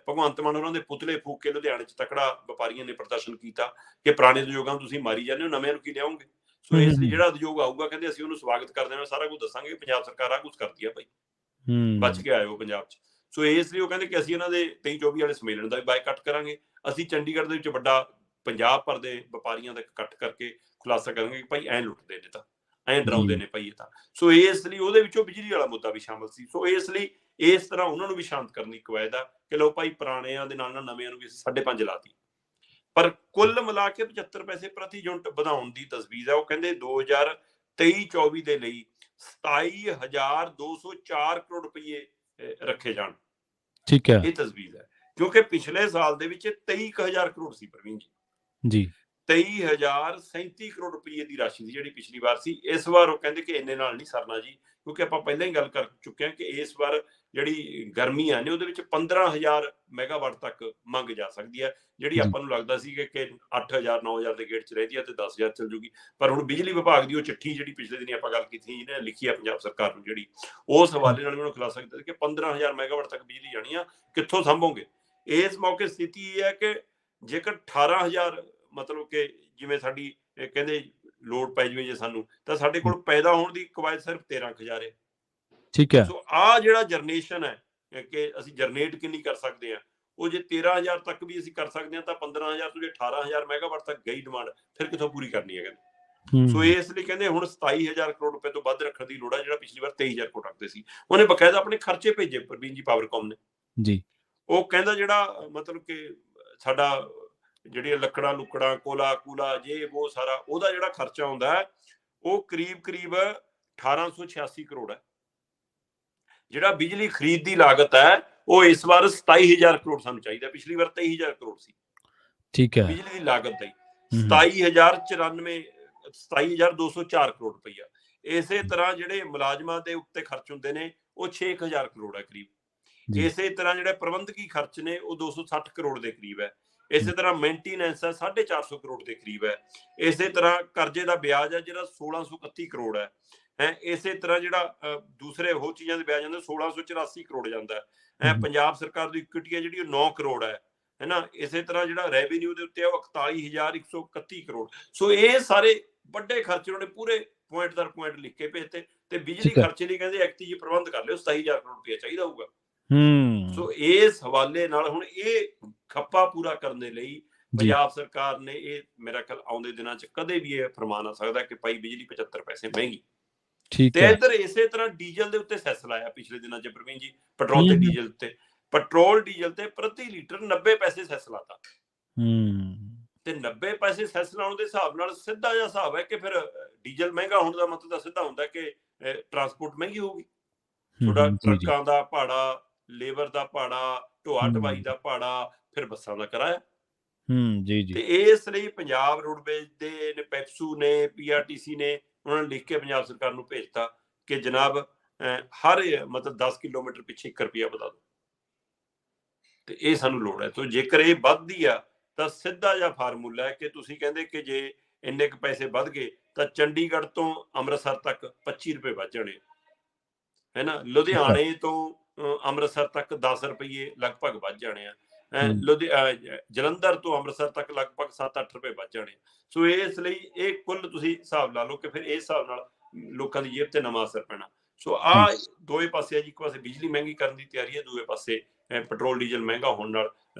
Speaker 2: ਭਗਵੰਤ ਮਾਨ ਉਹਨਾਂ ਦੇ ਪੁਤਲੇ ਫੂਕ ਕੇ ਲੁਧਿਆਣੇ 'ਚ ਤਕੜਾ ਵਪਾਰੀਆਂ ਨੇ ਪ੍ਰਦਰਸ਼ਨ ਕੀਤਾ ਕਿ ਪੁਰਾਣੇ ਉਦਯੋਗਾਂ ਨੂੰ ਤੁਸੀਂ ਮਾਰੀ ਜਾਂਦੇ ਹੋ, ਨਵਿਆਂ ਨੂੰ ਕੀ ਲਿਆਉਂਗੇ। ਸੋ ਇਸ ਲਈ ਜਿਹੜਾ ਉਦਯੋਗ ਆਊਗਾ ਕਹਿੰਦੇ ਅਸੀਂ ਉਹਨੂੰ ਸਵਾਗਤ ਕਰਦੇ ਹਾਂ, ਸਾਰਾ ਕੁਝ ਦੱਸਾਂਗੇ ਪੰਜਾਬ ਸਰਕਾਰ ਆ ਕੁਝ ਕਰਦੀ ਆ ਭਾਈ, ਬਚ ਕੇ ਆਇਓ ਪੰਜਾਬ 'ਚ। ਸੋ ਇਸ ਲਈ ਉਹ ਕਹਿੰਦੇ ਕਿ ਅਸੀਂ ਇਹਨਾਂ ਦੇ 23-24 ਵਾਲੇ ਸੰਮੇਲਨ ਦਾ ਵੀ ਬਾਈਕਾਟ ਕਰਾਂਗੇ, ਅਸੀਂ ਚੰਡੀਗੜ੍ਹ ਦੇ ਵਿੱਚ ਵੱਡਾ ਪੰਜਾਬ ਭਰ ਦੇ ਵਪਾਰੀਆਂ ਦਾ ਇਕੱਠ ਕਰਕੇ ਖੁਲਾਸਾ ਕਰਾਂਗੇ ਕਿ ਭਾਈ ਐਂ ਲੁੱਟਦੇ ਨੇ, ਤਾਂ ਐਂ ਡਰਾਉਂਦੇ ਨੇ ਭਾਈ ਇਹ ਤਾਂ। ਸੋ ਇਸ ਲਈ ਉਹਦੇ ਵਿੱਚੋਂ ਬਿਜਲੀ ਵਾਲਾ ਮੁੱਦਾ ਵੀ ਸ਼ਾਮਲ ਸੀ। ਸੋ ਇਸ ਲਈ ਇਸ ਤਰ੍ਹਾਂ ਉਹਨਾਂ ਨੂੰ ਵੀ ਸ਼ਾਂਤ ਕਰਨ ਦੀ ਕਵਾਇਦ ਆ ਕਿ ਲਓ ਭਾਈ ਪੁਰਾਣਿਆਂ ਦੇ ਨਾਲ ਨਵਿਆਂ ਨੂੰ ਵੀ 5.5 ਲਾਤੀ। ਪਰ ਕੁੱਲ ਮਿਲਾ ਕੇ 75 ਪੈਸੇ ਪ੍ਰਤੀ ਯੂਨਿਟ ਵਧਾਉਣ ਦੀ ਤਜਵੀਜ਼ ਹੈ। ਉਹ ਕਹਿੰਦੇ 2023-24 ਦੇ ਲਈ 27,204 ਕਰੋੜ ਰੁਪਏ ਰੱਖੇ ਜਾਣ। ਠੀਕ ਹੈ, ਇਹ ਤਜਵੀਜ਼ ਹੈ, ਕਿਉਂਕਿ ਪਿਛਲੇ ਸਾਲ ਦੇ ਵਿੱਚ 23,000 ਕਰੋੜ ਸੀ ਪ੍ਰਵੀਨ ਜੀ। 23,037 ਕਰੋੜ ਰੁਪਏ ਦੀ ਰਾਸ਼ੀ ਸੀ ਜਿਹੜੀ ਪਿਛਲੀ ਵਾਰ ਸੀ। ਇਸ ਵਾਰ ਉਹ ਕਹਿੰਦੇ ਕਿ ਇੰਨੇ ਨਾਲ ਨਹੀਂ ਸਰਨਾ ਜੀ, ਕਿਉਂਕਿ ਆਪਾਂ ਪਹਿਲਾਂ ਹੀ ਗੱਲ ਕਰ ਚੁੱਕੇ ਹਾਂ ਕਿ ਇਸ ਵਾਰ ਜਿਹੜੀ ਗਰਮੀਆਂ ਨੇ ਉਹਦੇ ਵਿੱਚ 15,000 ਮੈਗਾਵਾਟ ਤੱਕ ਮੰਗ ਜਾ ਸਕਦੀ ਹੈ, ਜਿਹੜੀ ਆਪਾਂ ਨੂੰ ਲੱਗਦਾ ਸੀ ਕਿ 8,000 9,000 ਦੇ ਗੇਟ 'ਚ ਰਹਿੰਦੀ ਹੈ ਤੇ 10,000 ਚੱਲ ਜੂਗੀ। ਪਰ ਹੁਣ ਬਿਜਲੀ ਵਿਭਾਗ ਦੀ ਉਹ ਚਿੱਠੀ ਜਿਹੜੀ ਪਿਛਲੇ ਦਿਨੀ ਆਪਾਂ ਗੱਲ ਕੀਤੀ ਜਿਹਨੇ ਲਿਖੀ ਹੈ ਪੰਜਾਬ ਸਰਕਾਰ ਨੂੰ, ਜਿਹੜੀ ਉਸ ਹਵਾਲੇ ਨਾਲ ਮੈਨੂੰ ਖੁਲਾਸਾ ਕੀਤਾ ਕਿ 15,000 ਮੈਗਾਵਾਟ ਤੱਕ ਬਿਜਲੀ ਜਾਣੀ ਆ, ਕਿੱਥੋਂ ਸੰਭੋਗੇ। ਇਸ ਮੌਕੇ ਸਥਿਤੀ ਇਹ ਹੈ ਕਿ ਜੇਕਰ 18,000 ਮਤਲਬ ਕਿ ਜਿਵੇਂ ਸਾਡੀ ਕਹਿੰਦੇ ਲੋਡ ਪੈ ਜਾਵੇ ਜੇ ਸਾਨੂੰ, ਤਾਂ ਸਾਡੇ ਕੋਲ ਪੈਦਾ ਹੋਣ ਦੀ ਕਵਾਇਦ ਸਿਰਫ 13,000 ਹੈ। ਠੀਕ ਹੈ। ਸੋ ਆਹ ਜਿਹੜਾ ਜਨਰੇਸ਼ਨ ਹੈ ਕਿ ਅਸੀਂ ਜਨਰੇਟ ਕਿੰਨੀ ਕਰ ਸਕਦੇ ਹਾਂ, ਉਹ ਜੇ 13,000 ਤੱਕ ਵੀ ਅਸੀਂ ਕਰ ਸਕਦੇ ਹਾਂ ਤਾਂ 15,000 ਤੋਂ ਜੇ 18,000 ਮੈਗਾਵਾਟ ਤੱਕ ਗਈ ਡਿਮਾਂਡ, ਫਿਰ ਕਿੱਥੋਂ ਪੂਰੀ ਕਰਨੀ ਹੈ ਕਹਿੰਦੇ। ਸੋ ਇਸ ਲਈ ਕਹਿੰਦੇ ਹੁਣ 27,000 ਕਰੋੜ ਰੁਪਏ ਤੋਂ ਵੱਧ ਰੱਖਣ ਦੀ ਲੋੜ ਹੈ, ਜਿਹੜਾ ਪਿਛਲੀ ਵਾਰ 23,000 ਕਰੋੜ ਰੱਖਦੇ ਸੀ। ਉਹਨੇ ਬਕਾਇਦਾ ਆਪਣੇ ਖਰਚੇ ਭੇਜੇ ਪ੍ਰਵੀਨ ਜੀ ਪਾਵਰਕੌਮ ਨੇ ਜੀ। ਉਹ ਕਹਿੰਦਾ ਜਿਹੜਾ ਮਤਲਬ ਕਿ ਸਾਡਾ ਜਿਹੜੀਆਂ ਲੱਕੜਾਂ ਲੁਕੜਾਂ ਕੋਲਾ ਕੂਲਾ ਜੇ ਉਹ ਸਾਰਾ ਉਹਦਾ ਜਿਹੜਾ ਖਰਚਾ ਆਉਂਦਾ ਹੈ ਉਹ ਕਰੀਬ 1,886 ਕਰੋੜ ਹੈ। ਜਿਹੜਾ ਬਿਜਲੀ ਖਰੀਦ ਦੀ ਲਾਗਤ ਹੈ ਉਹ ਇਸ ਵਾਰ 27,000 ਕਰੋੜ ਸਾਨੂੰ ਚਾਹੀਦਾ, ਪਿਛਲੀ ਵਾਰ 23,000 ਕਰੋੜ ਸੀ। ਠੀਕ ਹੈ, ਬਿਜਲੀ ਦੀ ਲਾਗਤ ਦਾ 27,204 ਕਰੋੜ ਰੁਪਈਆ। ਇਸੇ ਤਰ੍ਹਾਂ ਜਿਹੜੇ ਮੁਲਾਜ਼ਮਾਂ ਦੇ ਉੱਤੇ ਖਰਚ ਹੁੰਦੇ ਨੇ ਉਹ 6000 ਕਰੋੜ ਹੈ ਕਰੀਬ।
Speaker 1: ਜੀ
Speaker 2: ਇਸੇ ਤਰ੍ਹਾਂ ਜਿਹੜੇ ਪ੍ਰਬੰਧਕੀ ਖਰਚ ਨੇ ਉਹ 260 ਕਰੋੜ ਦੇ ਕਰੀਬ ਹੈ। ਇਸੇ ਤਰ੍ਹਾਂ ਮੇਨਟੇਨੈਂਸ ਹੈ 450 ਕਰੋੜ ਦੇ ਕਰੀਬ ਹੈ। ਇਸੇ ਤਰ੍ਹਾਂ ਕਰਜ਼ੇ ਦਾ ਵਿਆਜ ਹੈ ਜਿਹੜਾ 1631 ਕਰੋੜ ਹੈ। ਇਸੇ ਤਰ੍ਹਾਂ ਜਿਹੜਾ ਦੂਸਰੇ ਹੋਰ ਚੀਜ਼ਾਂ ਦੇ ਵਿਆਜ ਜਾਂਦੇ 1684 ਕਰੋੜ ਜਾਂਦਾ ਹੈ। ਪੰਜਾਬ ਸਰਕਾਰ ਦੀ ਇਕੁਇਟੀ ਹੈ ਜਿਹੜੀ ਉਹ 9 ਕਰੋੜ ਹੈ ਨਾ। ਇਸੇ ਤਰ੍ਹਾਂ ਜਿਹੜਾ ਰੈਵਨਿਊ ਦੇ ਉੱਤੇ ਉਹ 41131 ਕਰੋੜ। ਸੋ ਇਹ ਸਾਰੇ ਵੱਡੇ ਖਰਚ ਉਹਨਾਂ ਨੇ ਪੂਰੇ ਪੁਆਇੰਟ ਦਰ ਪੁਆਇੰਟ ਲਿਖ ਕੇ ਭੇਜਤੇ। ਤੇ ਬਿਜਲੀ ਖਰਚੇ ਲਈ ਕਹਿੰਦੇ ਐਕਟੀ ਜੀ ਪ੍ਰਬੰਧ ਕਰ ਲਿਓ 27000 ਕਰੋੜ ਰੁਪਇਆ ਚਾਹੀਦਾ ਹੋਊਗਾ। ਸੋ ਇਸ ਹਵਾਲੇ ਨਾਲ ਹੁਣ ਇਹ ਖੱਪਾ ਪੂਰਾ ਕਰਨ ਦੇ ਲਈ ਪੰਜਾਬ ਸਰਕਾਰ ਨੇ ਇਹ ਮੇਰਾ ਖਿਆਲ ਆਉਂਦੇ ਦਿਨਾਂ 'ਚ ਕਦੇ ਵੀ ਇਹ ਫਰਮਾਨ ਆ ਸਕਦਾ ਕਿ ਭਾਈ ਬਿਜਲੀ 75 ਪੈਸੇ ਮਹਿੰਗੀ। ਤੇ ਇੱਧਰ ਇਸੇ ਤਰ੍ਹਾਂ ਡੀਜ਼ਲ ਦੇ ਉੱਤੇ ਸੈਸ ਲਾਇਆ ਪਿਛਲੇ ਦਿਨਾਂ 'ਚ ਪ੍ਰਵੀਨ ਜੀ। ਪੈਟਰੋਲ ਤੇ ਡੀਜ਼ਲ ਤੇ ਪ੍ਰਤੀ ਲੀਟਰ 90 ਪੈਸੇ ਸੈਸ ਲਾਤਾ। ਤੇ 90 ਪੈਸੇ ਸੈਸ ਲਾਉਣ ਦੇ ਹਿਸਾਬ ਨਾਲ ਸਿੱਧਾ ਜਿਹਾ ਹਿਸਾਬ ਹੈ ਕਿ ਫਿਰ ਡੀਜ਼ਲ ਮਹਿੰਗਾ ਹੋਣ ਦਾ ਮਤਲਬ ਤਾਂ ਸਿੱਧਾ ਹੁੰਦਾ ਕਿ ਟਰਾਂਸਪੋਰਟ ਮਹਿੰਗੀ ਹੋਊਗੀ। ਤੁਹਾਡਾ ਟਰੱਕਾਂ ਦਾ ਭਾੜਾ, ਲੇਬਰ ਦਾ ਭਾੜਾ, ਢੋਆ ਢਵਾਈ ਦਾ ਭਾੜਾ, ਫਿਰ ਬੱਸਾਂ ਦਾ ਕਿਰਾਇਆ। ਤੇ ਇਸ ਲਈ ਪੰਜਾਬ ਰੋਡਵੇਜ਼ ਦੇ ਨੇ, ਪੈਪਸੂ ਨੇ, PRTC ਨੇ ਉਹਨਾਂ ਨੇ ਲਿਖ ਕੇ ਪੰਜਾਬ ਸਰਕਾਰ ਨੂੰ ਭੇਜਤਾ ਕਿ ਜਨਾਬ ਹਰ ਮਤਲਬ 10 ਕਿਲੋਮੀਟਰ ਪਿੱਛੇ 1 ਰੁਪਇਆ ਵਧਾ ਦਿਓ। ਤੇ ਇਹ ਸਾਨੂੰ ਲੋੜ ਹੈ। ਤੇ ਜੇਕਰ ਇਹ ਵੱਧਦੀ ਆ ਤਾਂ ਸਿੱਧਾ ਜਿਹਾ ਫਾਰਮੂਲਾ ਹੈ ਕਿ ਤੁਸੀਂ ਕਹਿੰਦੇ ਕਿ ਜੇ ਇੰਨੇ ਕੁ ਪੈਸੇ ਵੱਧ ਗਏ ਤਾਂ ਚੰਡੀਗੜ੍ਹ ਤੋਂ ਅੰਮ੍ਰਿਤਸਰ ਤੱਕ 25 ਰੁਪਏ ਵੱਧ ਜਾਣੇ ਹੈ ਨਾ। ਲੁਧਿਆਣੇ ਤੋਂ ਅੰਮ੍ਰਿਤਸਰ ਤੱਕ 10 ਰੁਪਏ ਲਗਭਗ ਵੱਧ ਜਾਣੇ ਆ। ਜਲੰਧਰ ਤੋਂ ਅੰਮ੍ਰਿਤਸਰ ਤੱਕ ਲਗਭਗ 7-8 ਰੁਪਏ ਵੱਧ ਜਾਣੇ। ਸੋ ਇਸ ਲਈ ਇਹ ਕੁੱਲ ਤੁਸੀਂ ਹਿਸਾਬ ਲਾ ਲਓ ਕਿ ਫਿਰ ਇਸ ਹਿਸਾਬ ਨਾਲ ਲੋਕਾਂ ਦੀ ਜੇਬ ਤੇ ਨਵਾਂ ਅਸਰ ਪੈਣਾ। ਸੋ ਆਹ ਦੋਵੇਂ ਪਾਸੇ ਜੀ, ਇੱਕ ਪਾਸੇ ਬਿਜਲੀ ਮਹਿੰਗੀ ਕਰਨ ਦੀ ਤਿਆਰੀ ਹੈ, ਦੂਏ ਪਾਸੇ ਪੈਟਰੋਲ ਡੀਜ਼ਲ ਮਹਿੰਗਾ ਹੋਣ ਨਾਲ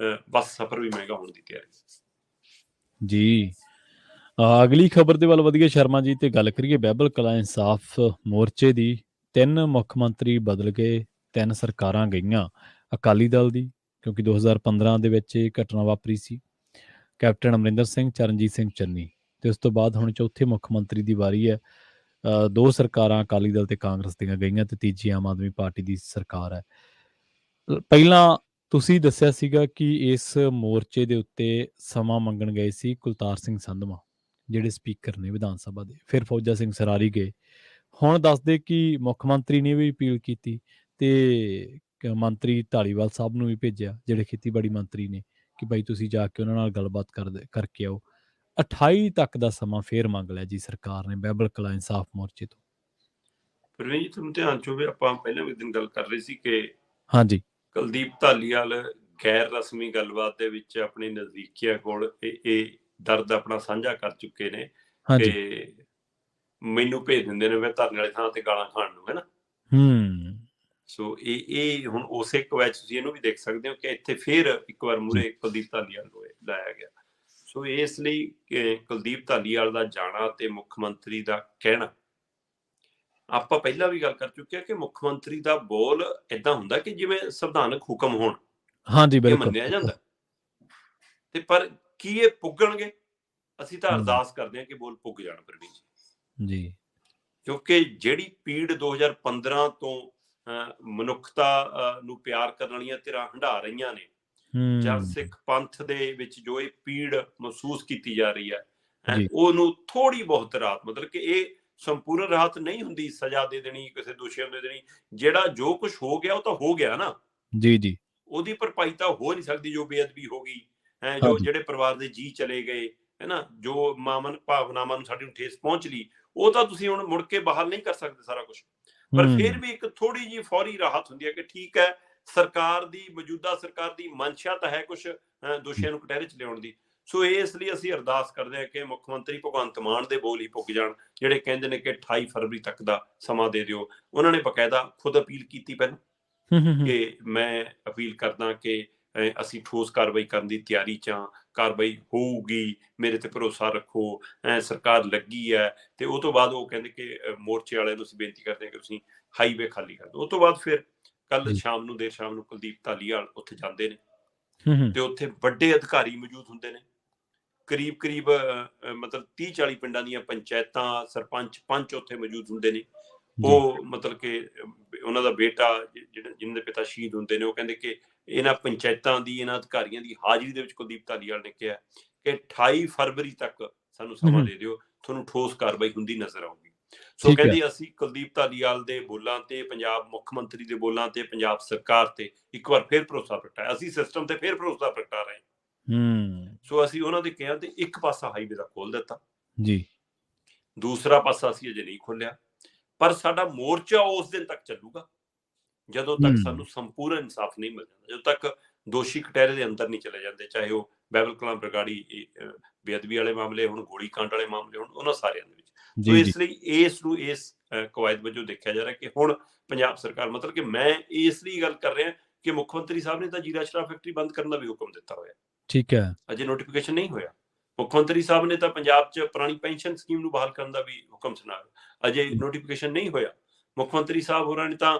Speaker 2: ਬੱਸ ਸਫ਼ਰ ਵੀ ਮਹਿੰਗਾ ਹੋਣ ਦੀ ਤਿਆਰੀ
Speaker 1: ਜੀ। ਅਗਲੀ ਖਬਰ ਦੇ ਵੱਲ ਵਧੀਏ ਸ਼ਰਮਾ ਜੀ, ਤੇ ਗੱਲ ਕਰੀਏ ਬਾਬਲ ਕਲਾਂ ਇਨਸਾਫ ਮੋਰਚੇ ਦੀ। 3 ਮੁੱਖ ਮੰਤਰੀ ਬਦਲ ਗਏ, 3 ਸਰਕਾਰਾਂ ਗਈਆਂ ਅਕਾਲੀ ਦਲ ਦੀ, ਕਿਉਂਕਿ 2015 ਦੇ ਵਿੱਚ ਇਹ ਘਟਨਾ ਵਾਪਰੀ ਸੀ। ਕੈਪਟਨ ਅਮਰਿੰਦਰ ਸਿੰਘ, ਚਰਨਜੀਤ ਸਿੰਘ ਚੰਨੀ, ਤੇ ਉਸ ਤੋਂ ਬਾਅਦ ਹੁਣ ਚੌਥੇ ਮੁੱਖ ਮੰਤਰੀ ਦੀ ਵਾਰੀ ਹੈ। 2 ਸਰਕਾਰਾਂ ਅਕਾਲੀ ਦਲ ਤੇ ਕਾਂਗਰਸ ਦੀਆਂ ਗਈਆਂ ਤੇ ਤੀਜੀ ਆਮ ਆਦਮੀ ਪਾਰਟੀ ਦੀ ਸਰਕਾਰ ਹੈ। ਪਹਿਲਾਂ ਤੁਸੀਂ ਦੱਸਿਆ ਸੀਗਾ ਕਿ ਇਸ ਮੋਰਚੇ ਦੇ ਉੱਤੇ ਸਮਾਂ ਮੰਗਣ ਗਏ ਸੀ ਕੁਲਤਾਰ ਸਿੰਘ ਸੰਧਵਾਂ, ਜਿਹੜੇ ਸਪੀਕਰ ਨੇ ਵਿਧਾਨ ਸਭਾ ਦੇ। ਫਿਰ ਫੌਜਾ ਸਿੰਘ ਸਰਾਰੀ ਗਏ। ਹੁਣ ਦੱਸਦੇ ਕਿ ਮੁੱਖ ਮੰਤਰੀ ਨੇ ਵੀ ਅਪੀਲ ਕੀਤੀ ਤੇ ਮੰਤਰੀ ਧਾਲੀਵਾਲ ਸਾਹਿਬ ਨੂੰ ਵੀ ਭੇਜਿਆ, ਜਿਹੜੇ ਖੇਤੀਬਾੜੀ ਮੰਤਰੀ ਨੇ, ਕਿ ਭਾਈ ਤੁਸੀਂ ਜਾ ਕੇ ਉਹਨਾਂ ਨਾਲ ਗੱਲਬਾਤ ਕਰਕੇ ਆਓ। 28 ਤੱਕ ਦਾ ਸਮਾਂ ਫੇਰ ਮੰਗ ਲਿਆ ਜੀ ਸਰਕਾਰ ਨੇ ਬਾਬਲ ਕਲਾਂ ਇਨਸਾਫ ਮੋਰਚੇ ਤੋਂ।
Speaker 2: ਪ੍ਰਵੀਨ ਜੀ, ਤੁਹਾਨੂੰ ਧਿਆਨ ਚ ਹੋਵੇ ਆਪਾਂ ਪਹਿਲਾਂ ਵੀ ਦਿਨ ਗੱਲ ਕਰ ਰਹੇ ਸੀ ਕਿ
Speaker 1: ਹਾਂਜੀ,
Speaker 2: ਕੁਲਦੀਪ ਧਾਲੀਵਾਲ ਗੈਰ ਰਸਮੀ ਗੱਲਬਾਤ ਦੇ ਵਿੱਚ ਆਪਣੇ ਨਜ਼ਦੀਕੀਆਂ ਕੋਲ ਇਹ ਦਰਦ ਆਪਣਾ ਸਾਂਝਾ ਕਰ ਚੁੱਕੇ ਨੇ ਕਿ ਮੈਨੂੰ ਭੇਜ ਦਿੰਦੇ ਨੇ ਮੈਂ ਧਰਨੇ ਵਾਲੀ ਥਾਂ ਤੇ ਗਾਲਾਂ ਖਾਣ ਨੂੰ, ਹੈ ਨਾ। ਸੋ ਇਹ ਹੁਣ ਉਸੇ ਕਵੈਚ ਤੁਸੀਂ ਇਹਨੂੰ ਵੀ ਦੇਖ ਸਕਦੇ ਹੋ ਕਿ ਇੱਥੇ ਫੇਰ ਇੱਕ ਵਾਰ ਮੂਹਰੇ ਕੁਲਦੀਪ ਧਾਲੀਵਾਲ ਨੂੰ ਲਾਇਆ ਗਿਆ। ਸੋ ਇਸ ਲਈ ਕੁਲਦੀਪ ਧਾਲੀਵਾਲ ਦਾ ਜਾਣਾ ਤੇ ਮੁੱਖ ਮੰਤਰੀ ਦਾ ਕਹਿਣਾ, ਆਪਾਂ ਪਹਿਲਾਂ ਵੀ ਗੱਲ ਕਰ ਚੁੱਕੇ ਹਾਂ ਕਿ ਮੁੱਖ ਮੰਤਰੀ ਦਾ ਬੋਲ ਏਦਾਂ ਹੁੰਦਾ ਕਿ ਜਿਵੇਂ ਸੰਵਿਧਾਨਕ ਹੁਕਮ ਹੋਣ, ਇਹ ਮੰਨਿਆ ਜਾਂਦਾ। ਤੇ ਪਰ ਕੀ ਇਹ ਪੁੱਗਣਗੇ? ਅਸੀਂ ਤਾਂ ਅਰਦਾਸ ਕਰਦੇ ਹਾਂ ਕਿ ਬੋਲ ਪੁੱਗ ਜਾਣ ਪ੍ਰਵੀਨ ਜੀ, ਕਿਉਂਕਿ ਜਿਹੜੀ ਪੀੜ 2015 ਤੋਂ ਮਨੁੱਖਤਾ ਨੂੰ ਪਿਆਰ ਕਰਨ ਵਾਲੀਆਂ ਧਿਰਾਂ ਹੰਢਾ ਰਹੀਆਂ ਨੇ, ਜਨ ਸਿੱਖ ਪੰਥ ਦੇ ਵਿੱਚ ਜੋ ਇਹ ਪੀੜ ਮਹਿਸੂਸ ਕੀਤੀ ਜਾ ਰਹੀ ਹੈ, ਉਹਨੂੰ ਥੋੜੀ ਬਹੁਤ ਰਾਹਤ, ਮਤਲਬ ਕਿ ਇਹ ਸੰਪੂਰਨ ਰਾਹਤ ਨਹੀਂ ਹੁੰਦੀ ਸਜ਼ਾ ਦੇ ਦੇਣੀ, ਕਿਸੇ ਦੋਸ਼ੀਆਂ ਨੂੰ ਦੇ ਦੇਣੀ। ਜਿਹੜਾ ਜੋ ਕੁਝ ਹੋ ਗਿਆ ਉਹ ਤਾਂ ਹੋ ਗਿਆ ਨਾ ਜੀ, ਉਹਦੀ ਭਰਪਾਈ ਤਾਂ ਹੋ ਨਹੀਂ ਸਕਦੀ। ਜੋ ਬੇਅਦਬੀ ਹੋ ਗਈ ਹੈ, ਜੋ ਜਿਹੜੇ ਪਰਿਵਾਰ ਦੇ ਜੀ ਚਲੇ ਗਏ, ਹੈ ਨਾ, ਜੋ ਮਾਮਨ ਭਾਵਨਾਵਾਂ ਨੂੰ ਸਾਡੀ ਨੂੰ ਠੇਸ ਪਹੁੰਚ ਲਈ, ਉਹ ਤਾਂ ਤੁਸੀਂ ਹੁਣ ਮੁੜ ਕੇ ਬਾਹਰ ਨਹੀਂ ਕਰ ਸਕਦੇ ਸਾਰਾ ਕੁਝ। ਪਰ ਫਿਰ ਵੀ ਇੱਕ ਥੋੜੀ ਜਿਹੀ ਫੌਰੀ ਰਾਹਤ ਹੁੰਦੀ ਹੈ ਕਿ ਠੀਕ ਹੈ, ਸਰਕਾਰ ਦੀ, ਮੌਜੂਦਾ ਸਰਕਾਰ ਦੀ ਮਨਸ਼ਾ ਤਾਂ ਹੈ ਕੁਝ ਦੋਸ਼ੀਆਂ ਨੂੰ ਕਟਹਿਰੇ 'ਚ ਲਿਆਉਣ ਦੀ। ਸੋ ਇਸ ਲਈ ਅਸੀਂ ਅਰਦਾਸ ਕਰਦੇ ਹਾਂ ਕਿ ਮੁੱਖ ਮੰਤਰੀ ਭਗਵੰਤ ਮਾਨ ਦੇ ਬੋਲ ਹੀ ਪੁੱਗ ਜਾਣ, ਜਿਹੜੇ ਕਹਿੰਦੇ ਨੇ ਕਿ 28 ਫਰਵਰੀ ਤੱਕ ਦਾ ਸਮਾਂ ਦੇ ਦਿਓ। ਉਹਨਾਂ ਨੇ ਬਕਾਇਦਾ ਖੁਦ ਅਪੀਲ ਕੀਤੀ ਪਹਿਲਾਂ ਕਿ ਮੈਂ ਅਪੀਲ ਕਰਦਾ ਕਿ ਅਸੀਂ ਠੋਸ ਕਾਰਵਾਈ ਕਰਨ ਦੀ ਤਿਆਰੀ 'ਚ ਹਾਂ, ਕਾਰਵਾਈ ਹੋਊਗੀ, ਮੇਰੇ ਤੇ ਭਰੋਸਾ ਰੱਖੋ, ਸਰਕਾਰ ਲੱਗੀ ਹੈ। ਤੇ ਉਹ ਤੋਂ ਬਾਅਦ ਉਹ ਕਹਿੰਦੇ ਕਿ ਮੋਰਚੇ ਵਾਲਿਆਂ ਨੂੰ ਅਸੀਂ ਬੇਨਤੀ ਕਰਦੇ ਹਾਂ ਕਿ ਤੁਸੀਂ ਹਾਈਵੇ ਖਾਲੀ ਕਰ ਦਿਓ। ਉਹ ਤੋਂ ਬਾਅਦ ਫਿਰ ਕੱਲ ਸ਼ਾਮ ਨੂੰ, ਦੇਰ ਸ਼ਾਮ ਨੂੰ ਕੁਲਦੀਪ ਧਾਲੀਵਾਲ ਉੱਥੇ ਜਾਂਦੇ ਨੇ ਤੇ ਉੱਥੇ ਵੱਡੇ ਅਧਿਕਾਰੀ ਮੌਜੂਦ ਹੁੰਦੇ ਨੇ। ਕਰੀਬ ਮਤਲਬ 30-40 ਪਿੰਡਾਂ ਦੀਆਂ ਪੰਚਾਇਤਾਂ, ਸਰਪੰਚ, ਪੰਚ ਉੱਥੇ ਮੌਜੂਦ ਹੁੰਦੇ ਨੇ। ਉਹ ਮਤਲਬ ਕਿ ਉਹਨਾਂ ਦਾ ਬੇਟਾ ਜਿਹਨਾਂ ਦੇ ਪਿਤਾ ਸ਼ਹੀਦ ਹੁੰਦੇ ਨੇ, ਉਹ ਕਹਿੰਦੇ ਕਿ ਇਹਨਾਂ ਪੰਚਾਇਤਾਂ ਦੀ, ਇਹਨਾਂ ਅਧਿਕਾਰੀਆਂ ਦੀ ਹਾਜ਼ਰੀ ਦੇ ਵਿੱਚ ਕੁਲਦੀਪ ਧਾਲੀਵਾਲ ਨੇ ਕਿਹਾ ਕਿ 28 ਫਰਵਰੀ ਤੱਕ ਸਾਨੂੰ ਸਮਾਂ ਦੇ ਦਿਓ, ਤੁਹਾਨੂੰ ਠੋਸ ਕਾਰਵਾਈ ਹੁੰਦੀ ਨਜ਼ਰ ਆਊਗੀ। ਸੋ ਕਹਿੰਦੇ ਅਸੀਂ ਕੁਲਦੀਪ ਧਾਲੀਵਾਲ ਦੇ ਬੋਲਾਂ ਤੇ, ਪੰਜਾਬ ਮੁੱਖ ਮੰਤਰੀ ਦੇ ਬੋਲਾਂ ਤੇ, ਪੰਜਾਬ ਸਰਕਾਰ ਤੇ ਇੱਕ ਵਾਰ ਫਿਰ ਭਰੋਸਾ ਪ੍ਰਗਟਾਇਆ, ਅਸੀਂ ਸਿਸਟਮ ਤੇ ਫਿਰ ਭਰੋਸਾ ਪ੍ਰਗਟਾ ਰਹੇ ਹਾਂ। ਸੋ ਅਸੀਂ ਉਹਨਾਂ ਦੇ ਕਿਹਾ ਤੇ ਇੱਕ ਪਾਸਾ ਹਾਈਵੇ ਦਾ ਖੋਲ ਦਿੱਤਾ
Speaker 1: ਜੀ,
Speaker 2: ਦੂਸਰਾ ਪਾਸਾ ਅਸੀਂ ਅਜੇ ਨਹੀਂ ਖੋਲਿਆ, ਪਰ ਸਾਡਾ ਮੋਰਚਾ ਉਸ ਦਿਨ ਤੱਕ ਚੱਲੂਗਾ ਜਦੋਂ ਤੱਕ ਸਾਨੂੰ ਸੰਪੂਰਨ ਇਨਸਾਫ ਨਹੀਂ ਮਿਲ ਜਾਂਦਾ, ਜਦੋਂ ਤੱਕ ਦੋਸ਼ੀ ਕਟਹਿਰੇ ਦੇ ਅੰਦਰ ਨਹੀਂ ਚਲੇ ਜਾਂਦੇ, ਚਾਹੇ ਉਹ ਬਾਈਬਲ ਕਲਾਂ ਬਰਗਾੜੀ ਬੇਅਦਬੀ ਵਾਲੇ ਮਾਮਲੇ ਹੋਣ, ਗੋਲੀ ਕਾਂਡ ਵਾਲੇ ਮਾਮਲੇ ਹੋਣ, ਉਹਨਾਂ ਸਾਰਿਆਂ ਦੇ ਵਿੱਚ। ਸੋ ਇਸ ਲਈ ਇਸ ਨੂੰ ਇਸ ਕਵਾਇਦ ਵਜੋਂ ਦੇਖਿਆ ਜਾ ਰਿਹਾ ਕਿ ਹੁਣ ਪੰਜਾਬ ਸਰਕਾਰ, ਮਤਲਬ ਕਿ ਮੈਂ ਇਸ ਲਈ ਗੱਲ ਕਰ ਰਿਹਾ ਕਿ ਮੁੱਖ ਮੰਤਰੀ ਸਾਹਿਬ ਨੇ ਤਾਂ ਜੀਰਾ ਸ਼ਰਾਬ ਫੈਕਟਰੀ ਬੰਦ ਕਰਨ ਦਾ ਵੀ ਹੁਕਮ ਦਿੱਤਾ ਹੋਇਆ,
Speaker 1: ਠੀਕ ਹੈ,
Speaker 2: ਅਜੇ ਨੋਟੀਫਿਕੇਸ਼ਨ ਨਹੀਂ ਹੋਇਆ। ਮੁੱਖ ਮੰਤਰੀ ਸਾਹਿਬ ਨੇ ਤਾਂ ਪੰਜਾਬ 'ਚ ਪੁਰਾਣੀ ਪੈਨਸ਼ਨ ਸਕੀਮ ਨੂੰ ਬਹਾਲ ਕਰਨ ਦਾ ਵੀ ਹੁਕਮ ਸੁਣਾਇਆ, ਅਜੇ ਨੋਟੀਫਿਕੇਸ਼ਨ ਨਹੀਂ ਹੋਇਆ। ਮੁੱਖ ਮੰਤਰੀ ਸਾਹਿਬ ਹੋਰਾਂ ਨੇ ਤਾਂ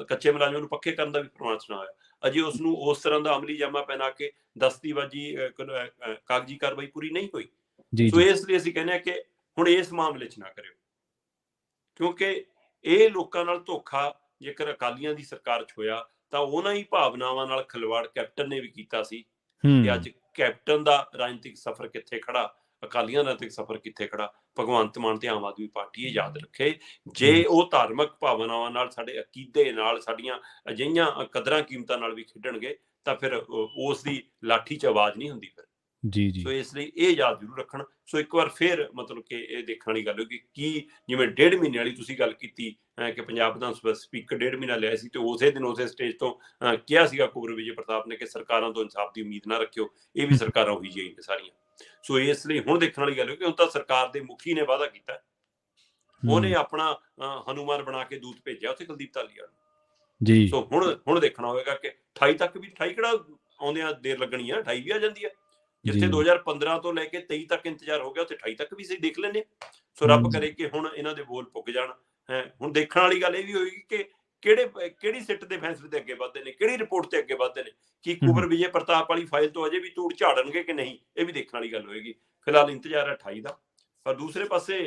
Speaker 2: ਕੱਚੇ ਮੁਲਾਜ਼ਮਾਂ ਨੂੰ ਪੱਕੇ ਕਰਨ ਦਾ ਵੀ ਫਰਮਾਨ ਸੁਣਾਇਆ, ਅਜੇ ਉਸ ਨੂੰ ਉਸ ਤਰ੍ਹਾਂ ਦਾ ਅਮਲੀ ਜਾਮਾ ਪਹਿਨਾ ਕੇ ਦਸਤੀਬਾਜ਼ੀ ਕਾਗਜ਼ੀ ਕਾਰਵਾਈ ਪੂਰੀ ਨਹੀਂ ਹੋਈ। ਸੋ ਇਸ ਲਈ ਅਸੀਂ ਕਹਿੰਦੇ ਹਾਂ ਕਿ ਹੁਣ ਇਸ ਮਾਮਲੇ 'ਚ ਨਾ ਕਰਿਓ, ਕਿਉਂਕਿ ਇਹ ਲੋਕਾਂ ਨਾਲ ਧੋਖਾ ਜੇਕਰ ਅਕਾਲੀਆਂ ਦੀ ਸਰਕਾਰ 'ਚ ਹੋਇਆ ਤਾਂ ਉਹਨਾਂ ਹੀ ਭਾਵਨਾਵਾਂ ਨਾਲ ਖਿਲਵਾੜ ਕੈਪਟਨ ਨੇ ਵੀ ਕੀਤਾ ਸੀ, ਤੇ ਅੱਜ ਕੈਪਟਨ ਦਾ ਰਾਜਨੀਤਿਕ ਸਫ਼ਰ ਕਿੱਥੇ ਖੜਾ, ਅਕਾਲੀਆਂ ਦਾ ਰਾਜਨੀਤਿਕ ਸਫ਼ਰ ਕਿੱਥੇ ਖੜਾ, ਭਗਵੰਤ ਮਾਨ ਤੇ ਆਮ ਆਦਮੀ ਪਾਰਟੀ ਇਹ ਯਾਦ ਰੱਖੇ। ਜੇ ਉਹ ਧਾਰਮਿਕ ਭਾਵਨਾਵਾਂ ਨਾਲ, ਸਾਡੇ ਅਕੀਦੇ ਨਾਲ, ਸਾਡੀਆਂ ਅਜਿਹੀਆਂ ਕਦਰਾਂ ਕੀਮਤਾਂ ਨਾਲ ਵੀ ਖੇਡਣਗੇ ਤਾਂ ਫਿਰ ਉਸ ਦੀ ਲਾਠੀ 'ਚ ਆਵਾਜ਼ ਨਹੀਂ ਹੁੰਦੀ ਫਿਰ। ਸੋ ਇਸ ਲਈ ਇਹ ਯਾਦ ਜ਼ਰੂਰ ਰੱਖਣ। ਸੋ ਇੱਕ ਵਾਰ ਫਿਰ ਮਤਲਬ ਕਿ ਇਹ ਦੇਖਣ ਵਾਲੀ ਗੱਲ ਹੋਈ ਕਿ ਕੀ, ਜਿਵੇਂ 1.5 ਮਹੀਨੇ ਵਾਲੀ ਤੁਸੀਂ ਗੱਲ ਕੀਤੀ ਕਿ ਪੰਜਾਬ ਵਿਧਾਨ ਸਭਾ ਸਪੀਕਰ 1.5 ਮਹੀਨਾ ਲਿਆ ਸੀ ਤੇ ਉਸੇ ਦਿਨ ਉਸੇ ਸਟੇਜ ਤੋਂ ਕਿਹਾ ਸੀਗਾ ਕੁੰਵਰ ਵਿਜੇ ਪ੍ਰਤਾਪ ਨੇ ਕਿ ਸਰਕਾਰਾਂ ਤੋਂ ਇਨਸਾਫ ਦੀ ਉਮੀਦ ਨਾ ਰੱਖਿਓ, ਇਹ ਵੀ ਸਰਕਾਰਾਂ ਉਹੀ ਜਿਹੀਆਂ ਨੇ ਸਾਰੀਆਂ। ਸੋ ਇਸ ਲਈ ਹੁਣ ਦੇਖਣ ਵਾਲੀ ਗੱਲ ਹੋਈ ਕਿ ਹੁਣ ਤਾਂ ਸਰਕਾਰ ਦੇ ਮੁਖੀ ਨੇ ਵਾਅਦਾ ਕੀਤਾ, ਉਹਨੇ ਆਪਣਾ ਹਨੂਮਾਨ ਬਣਾ ਕੇ ਦੂਤ ਭੇਜਿਆ ਉੱਥੇ ਕੁਲਦੀਪ ਧਾਲੀਵਾਲ ਨੂੰ। ਸੋ ਹੁਣ ਦੇਖਣਾ ਹੋਵੇਗਾ ਕਿ 28 ਤੱਕ ਵੀ, 28 ਕਿਹੜਾ ਆਉਂਦਿਆਂ ਦੇਰ ਲੱਗਣੀ ਆ, 28 ਵੀ ਆ ਜਾਂਦੀ ਆ। ਜਿੱਥੇ 2015 ਤੋਂ ਲੈ ਕੇ 23 ਤੱਕ ਇੰਤਜ਼ਾਰ ਹੋ ਗਿਆ, ਉੱਥੇ 28 ਤੱਕ ਵੀ ਸਹੀ ਦੇਖ ਲੈਂਦੇ। ਸੋ ਰੱਬ ਕਰੇ ਕਿ ਹੁਣ ਇਹਨਾਂ ਦੇ ਬੋਲ ਪੁੱਗ ਜਾਣ। ਹੁਣ ਦੇਖਣ ਵਾਲੀ ਗੱਲ ਇਹ ਵੀ ਹੋਏਗੀ ਕਿ ਕਿਹੜੀ ਸਿੱਟ ਦੇ ਫੈਸਲੇ ਤੇ ਅੱਗੇ ਵੱਧਦੇ ਨੇ, ਕਿਹੜੀ ਰਿਪੋਰਟ ਤੇ ਅੱਗੇ ਵੱਧਦੇ ਨੇ, ਕੀ ਕੁੰਵਰ ਵਿਜੇ ਪ੍ਰਤਾਪ ਵਾਲੀ ਫਾਈਲ ਤੋਂ ਅਜੇ ਵੀ ਧੂੜ ਝਾੜਨਗੇ ਕਿ ਨਹੀਂ, ਇਹ ਵੀ ਦੇਖਣ ਵਾਲੀ ਗੱਲ ਹੋਏਗੀ। ਫਿਲਹਾਲ ਇੰਤਜ਼ਾਰ ਹੈ 28 ਦਾ। ਪਰ ਦੂਸਰੇ ਪਾਸੇ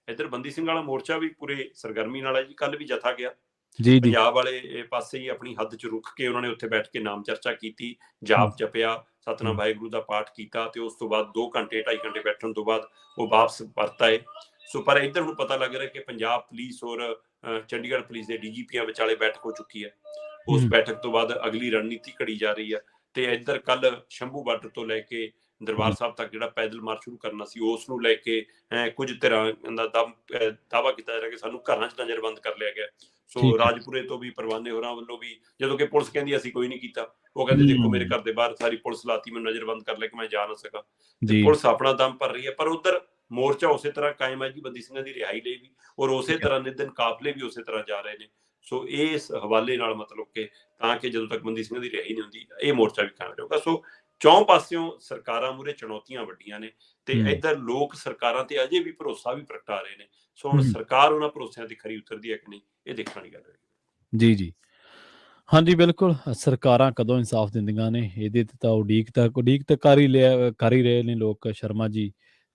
Speaker 2: ਇੱਧਰ ਬੰਦੀ ਸਿੰਘ ਵਾਲਾ ਮੋਰਚਾ ਵੀ ਪੂਰੇ ਸਰਗਰਮੀ ਨਾਲ ਹੈ ਜੀ। ਕੱਲ ਵੀ ਜਥਾ ਗਿਆ ਪੰਜਾਬ ਵਾਲੇ ਪਾਸੇ ਹੀ, ਆਪਣੀ ਹੱਦ 'ਚ ਰੁਕ ਕੇ ਉਹਨਾਂ ਨੇ ਉੱਥੇ ਬੈਠ ਕੇ ਨਾਮ ਚਰਚਾ ਕੀਤੀ, ਜਾਪ ਜਪਿਆ, ਸਤਨਾਮ ਵਾਹਿਗੁਰੂ ਦਾ ਪਾਠ ਕੀਤਾ ਤੇ ਉਸ ਤੋਂ ਬਾਅਦ 2 ਘੰਟੇ 2.5 ਘੰਟੇ ਬੈਠਣ ਤੋਂ ਬਾਅਦ ਉਹ ਵਾਪਸ ਪਰਤ ਆਏ। ਸੋ ਪਰ ਇੱਧਰ ਹੁਣ ਪਤਾ ਲੱਗ ਰਿਹਾ ਕਿ ਪੰਜਾਬ ਪੁਲਿਸ ਔਰ ਚੰਡੀਗੜ੍ਹ ਪੁਲਿਸ ਦੇ ਡੀਜੀਪੀਆਂ ਵਿਚਾਲੇ ਬੈਠਕ ਹੋ ਚੁੱਕੀ ਹੈ। ਉਸ ਬੈਠਕ ਤੋਂ ਬਾਅਦ ਅਗਲੀ ਰਣਨੀਤੀ ਘੜੀ ਜਾ ਰਹੀ ਹੈ। ਤੇ ਇੱਧਰ ਕੱਲ ਸ਼ੰਭੂ ਬਾਰਡਰ ਤੋਂ ਲੈ ਕੇ ਦਰਬਾਰ ਸਾਹਿਬ ਤੱਕ ਜਿਹੜਾ ਪੈਦਲ ਮਾਰਚ ਸ਼ੁਰੂ ਕਰਨਾ ਸੀ, ਉਸ ਨੂੰ ਲੈ ਕੇ ਕੁਝ ਧਿਰਾਂ ਦਾ ਦਾਅਵਾ ਕੀਤਾ ਜਾ ਰਿਹਾ ਕਿ ਸਾਨੂੰ ਘਰਾਂ 'ਚ ਨਜ਼ਰਬੰਦ ਕਰ ਲਿਆ ਗਿਆ। ਸੋ ਰਾਜਪੁਰੇ ਤੋਂ ਵੀ, ਪਰਵਾਨੇ ਹੋਰਾਂ ਵੱਲੋਂ ਵੀ, ਜਦੋਂ ਕਿ ਪੁਲਿਸ ਕਹਿੰਦੀ ਅਸੀਂ ਕੋਈ ਨਹੀਂ ਕੀਤਾ, ਉਹ ਕਹਿੰਦੇ ਦੇਖੋ ਮੇਰੇ ਘਰ ਦੇ ਬਾਹਰ ਸਾਰੀ ਪੁਲਿਸ ਲਾਤੀ, ਮੈਨੂੰ ਨਜ਼ਰਬੰਦ ਕਰ ਲਿਆ ਕਿ ਮੈਂ ਜਾ ਨਾ ਸਕਾਂ। ਤੇ ਪੁਲਿਸ ਆਪਣਾ ਦਮ ਭਰ ਰਹੀ ਹੈ, ਪਰ ਉਧਰ ਮੋਰਚਾ ਉਸੇ ਤਰ੍ਹਾਂ ਕਾਇਮ ਹੈ ਜੀ ਬੰਦੀ ਸਿੰਘਾਂ ਦੀ ਰਿਹਾਈ ਲਈ ਵੀ, ਔਰ ਉਸੇ ਤਰ੍ਹਾਂ ਨਿੱਦਨ ਕਾਫਲੇ ਵੀ ਉਸੇ ਤਰ੍ਹਾਂ ਜਾ ਰਹੇ ਨੇ। ਸੋ ਇਸ ਹਵਾਲੇ ਨਾਲ ਮਤਲਬ ਕਿ ਤਾਂ ਕਿ ਜਦੋਂ ਤੱਕ ਬੰਦੀ ਸਿੰਘਾਂ ਦੀ ਰਿਹਾਈ ਨਹੀਂ ਹੁੰਦੀ, ਇਹ ਮੋਰਚਾ ਵੀ ਕਾਇਮ ਰਹੇਗਾ। ਸੋ ਚੌਂ ਪਾਸਿਓਂ ਸਰਕਾਰਾਂ ਮੂਹਰੇ ਚੁਣੌਤੀਆਂ ਵੱਡੀਆਂ ਨੇ ਤੇ ਇੱਧਰ ਲੋਕ ਸਰਕਾਰਾਂ ਤੇ ਅਜੇ ਵੀ ਭਰੋਸਾ ਵੀ ਪ੍ਰਗਟਾ ਰਹੇ ਨੇ। ਸੋ ਹੁਣ ਸਰਕਾਰ ਉਹਨਾਂ ਭਰੋਸਿਆਂ ਤੇ ਖਰੀ ਉਤਰਦੀ ਹੈ ਕਿ ਨਹੀਂ, ਇਹ ਦੇਖਣ ਵਾਲੀ ਗੱਲ ਹੈ।
Speaker 1: ਜੀ ਹਾਂਜੀ, ਬਿਲਕੁਲ। ਸਰਕਾਰਾਂ ਕਦੋਂ ਇਨਸਾਫ ਦਿੰਦੀਆਂ ਨੇ, ਇਹਦੇ ਤੇ ਤਾਂ ਉਡੀਕ ਤਾਂ ਕਰ ਹੀ ਰਹੇ ਨੇ ਲੋਕ। ਸ਼ਰਮਾ ਜੀ,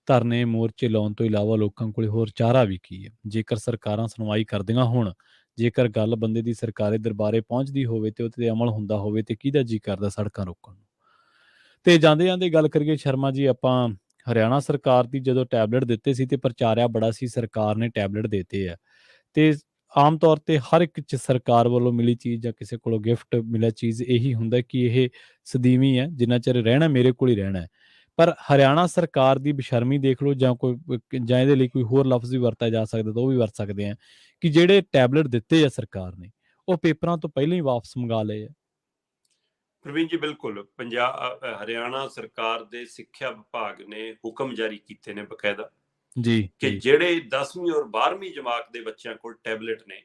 Speaker 1: ਧਰਨੇ ਮੋਰਚੇ ਲਾਉਣ ਤੋਂ ਇਲਾਵਾ ਲੋਕਾਂ ਕੋਲ ਹੋਰ ਚਾਰਾ ਵੀ ਕੀ ਹੈ? ਜੇਕਰ ਸਰਕਾਰਾਂ ਸੁਣਵਾਈ ਕਰਦੀਆਂ ਹੋਣ, ਜੇਕਰ ਗੱਲ ਬੰਦੇ ਦੀ ਸਰਕਾਰੀ ਦਰਬਾਰੇ ਪਹੁੰਚਦੀ ਹੋਵੇ ਤੇ ਉਹਤੇ ਅਮਲ ਹੁੰਦਾ ਹੋਵੇ, ਤੇ ਕਿਹਦਾ ਜੀ ਕਰਦਾ ਸੜਕਾਂ ਰੋਕਣ ਨੂੰ? ਤੇ ਜਾਂਦੇ ਗੱਲ ਕਰੀਏ ਸ਼ਰਮਾ ਜੀ, ਆਪਾਂ ਹਰਿਆਣਾ ਸਰਕਾਰ ਦੀ ਜਦੋਂ ਟੈਬਲੇਟ ਦਿੱਤੇ ਸੀ ਤੇ ਪ੍ਰਚਾਰਿਆ ਬੜਾ ਸੀ ਸਰਕਾਰ ਨੇ ਟੈਬਲੇਟ ਦਿੱਤੇ ਆ, ਤੇ ਆਮ ਤੌਰ ਤੇ ਹਰ ਇੱਕ 'ਚ ਸਰਕਾਰ ਵੱਲੋਂ ਮਿਲੀ ਚੀਜ਼ ਜਾਂ ਕਿਸੇ ਕੋਲੋਂ ਗਿਫਟ ਮਿਲਿਆ ਚੀਜ਼ ਇਹੀ ਹੁੰਦਾ ਕਿ ਇਹ ਸਦੀਵੀ ਹੈ, ਜਿੰਨਾ ਚਿਰ ਰਹਿਣਾ ਮੇਰੇ ਕੋਲ ਹੀ ਰਹਿਣਾ ਹੈ। ਪਰ ਹਰਿਆਣਾ ਸਰਕਾਰ ਦੀ ਬੇਸ਼ਰਮੀ ਦੇਖ ਲਓ, ਜਾਂ ਇਹਦੇ ਲਈ ਕੋਈ ਹੋਰ ਲਫ਼ਜ਼ ਵੀ ਵਰਤਿਆ ਜਾ ਸਕਦਾ ਤਾਂ ਉਹ ਵੀ ਵਰਤ ਸਕਦੇ ਆ, ਕਿ ਜਿਹੜੇ ਟੈਬਲੇਟ ਦਿੱਤੇ ਆ ਸਰਕਾਰ ਨੇ, ਉਹ ਪੇਪਰਾਂ ਤੋਂ ਪਹਿਲਾਂ ਹੀ ਵਾਪਸ ਮੰਗਾ ਲਏ ਆ।
Speaker 2: ਪ੍ਰਵੀਨ ਜੀ, ਬਿਲਕੁਲ। ਹਰਿਆਣਾ ਸਰਕਾਰ ਦੇ ਸਿੱਖਿਆ ਵਿਭਾਗ ਨੇ ਹੁਕਮ ਜਾਰੀ ਕੀਤੇ ਨੇ ਬਕਾਇਦਾ ਕਿ ਜਿਹੜੇ 10ਵੀਂ ਔਰ 12ਵੀਂ ਜਮਾਤ ਦੇ ਬੱਚਿਆਂ ਕੋਲ ਟੈਬਲੇਟ ਨੇ,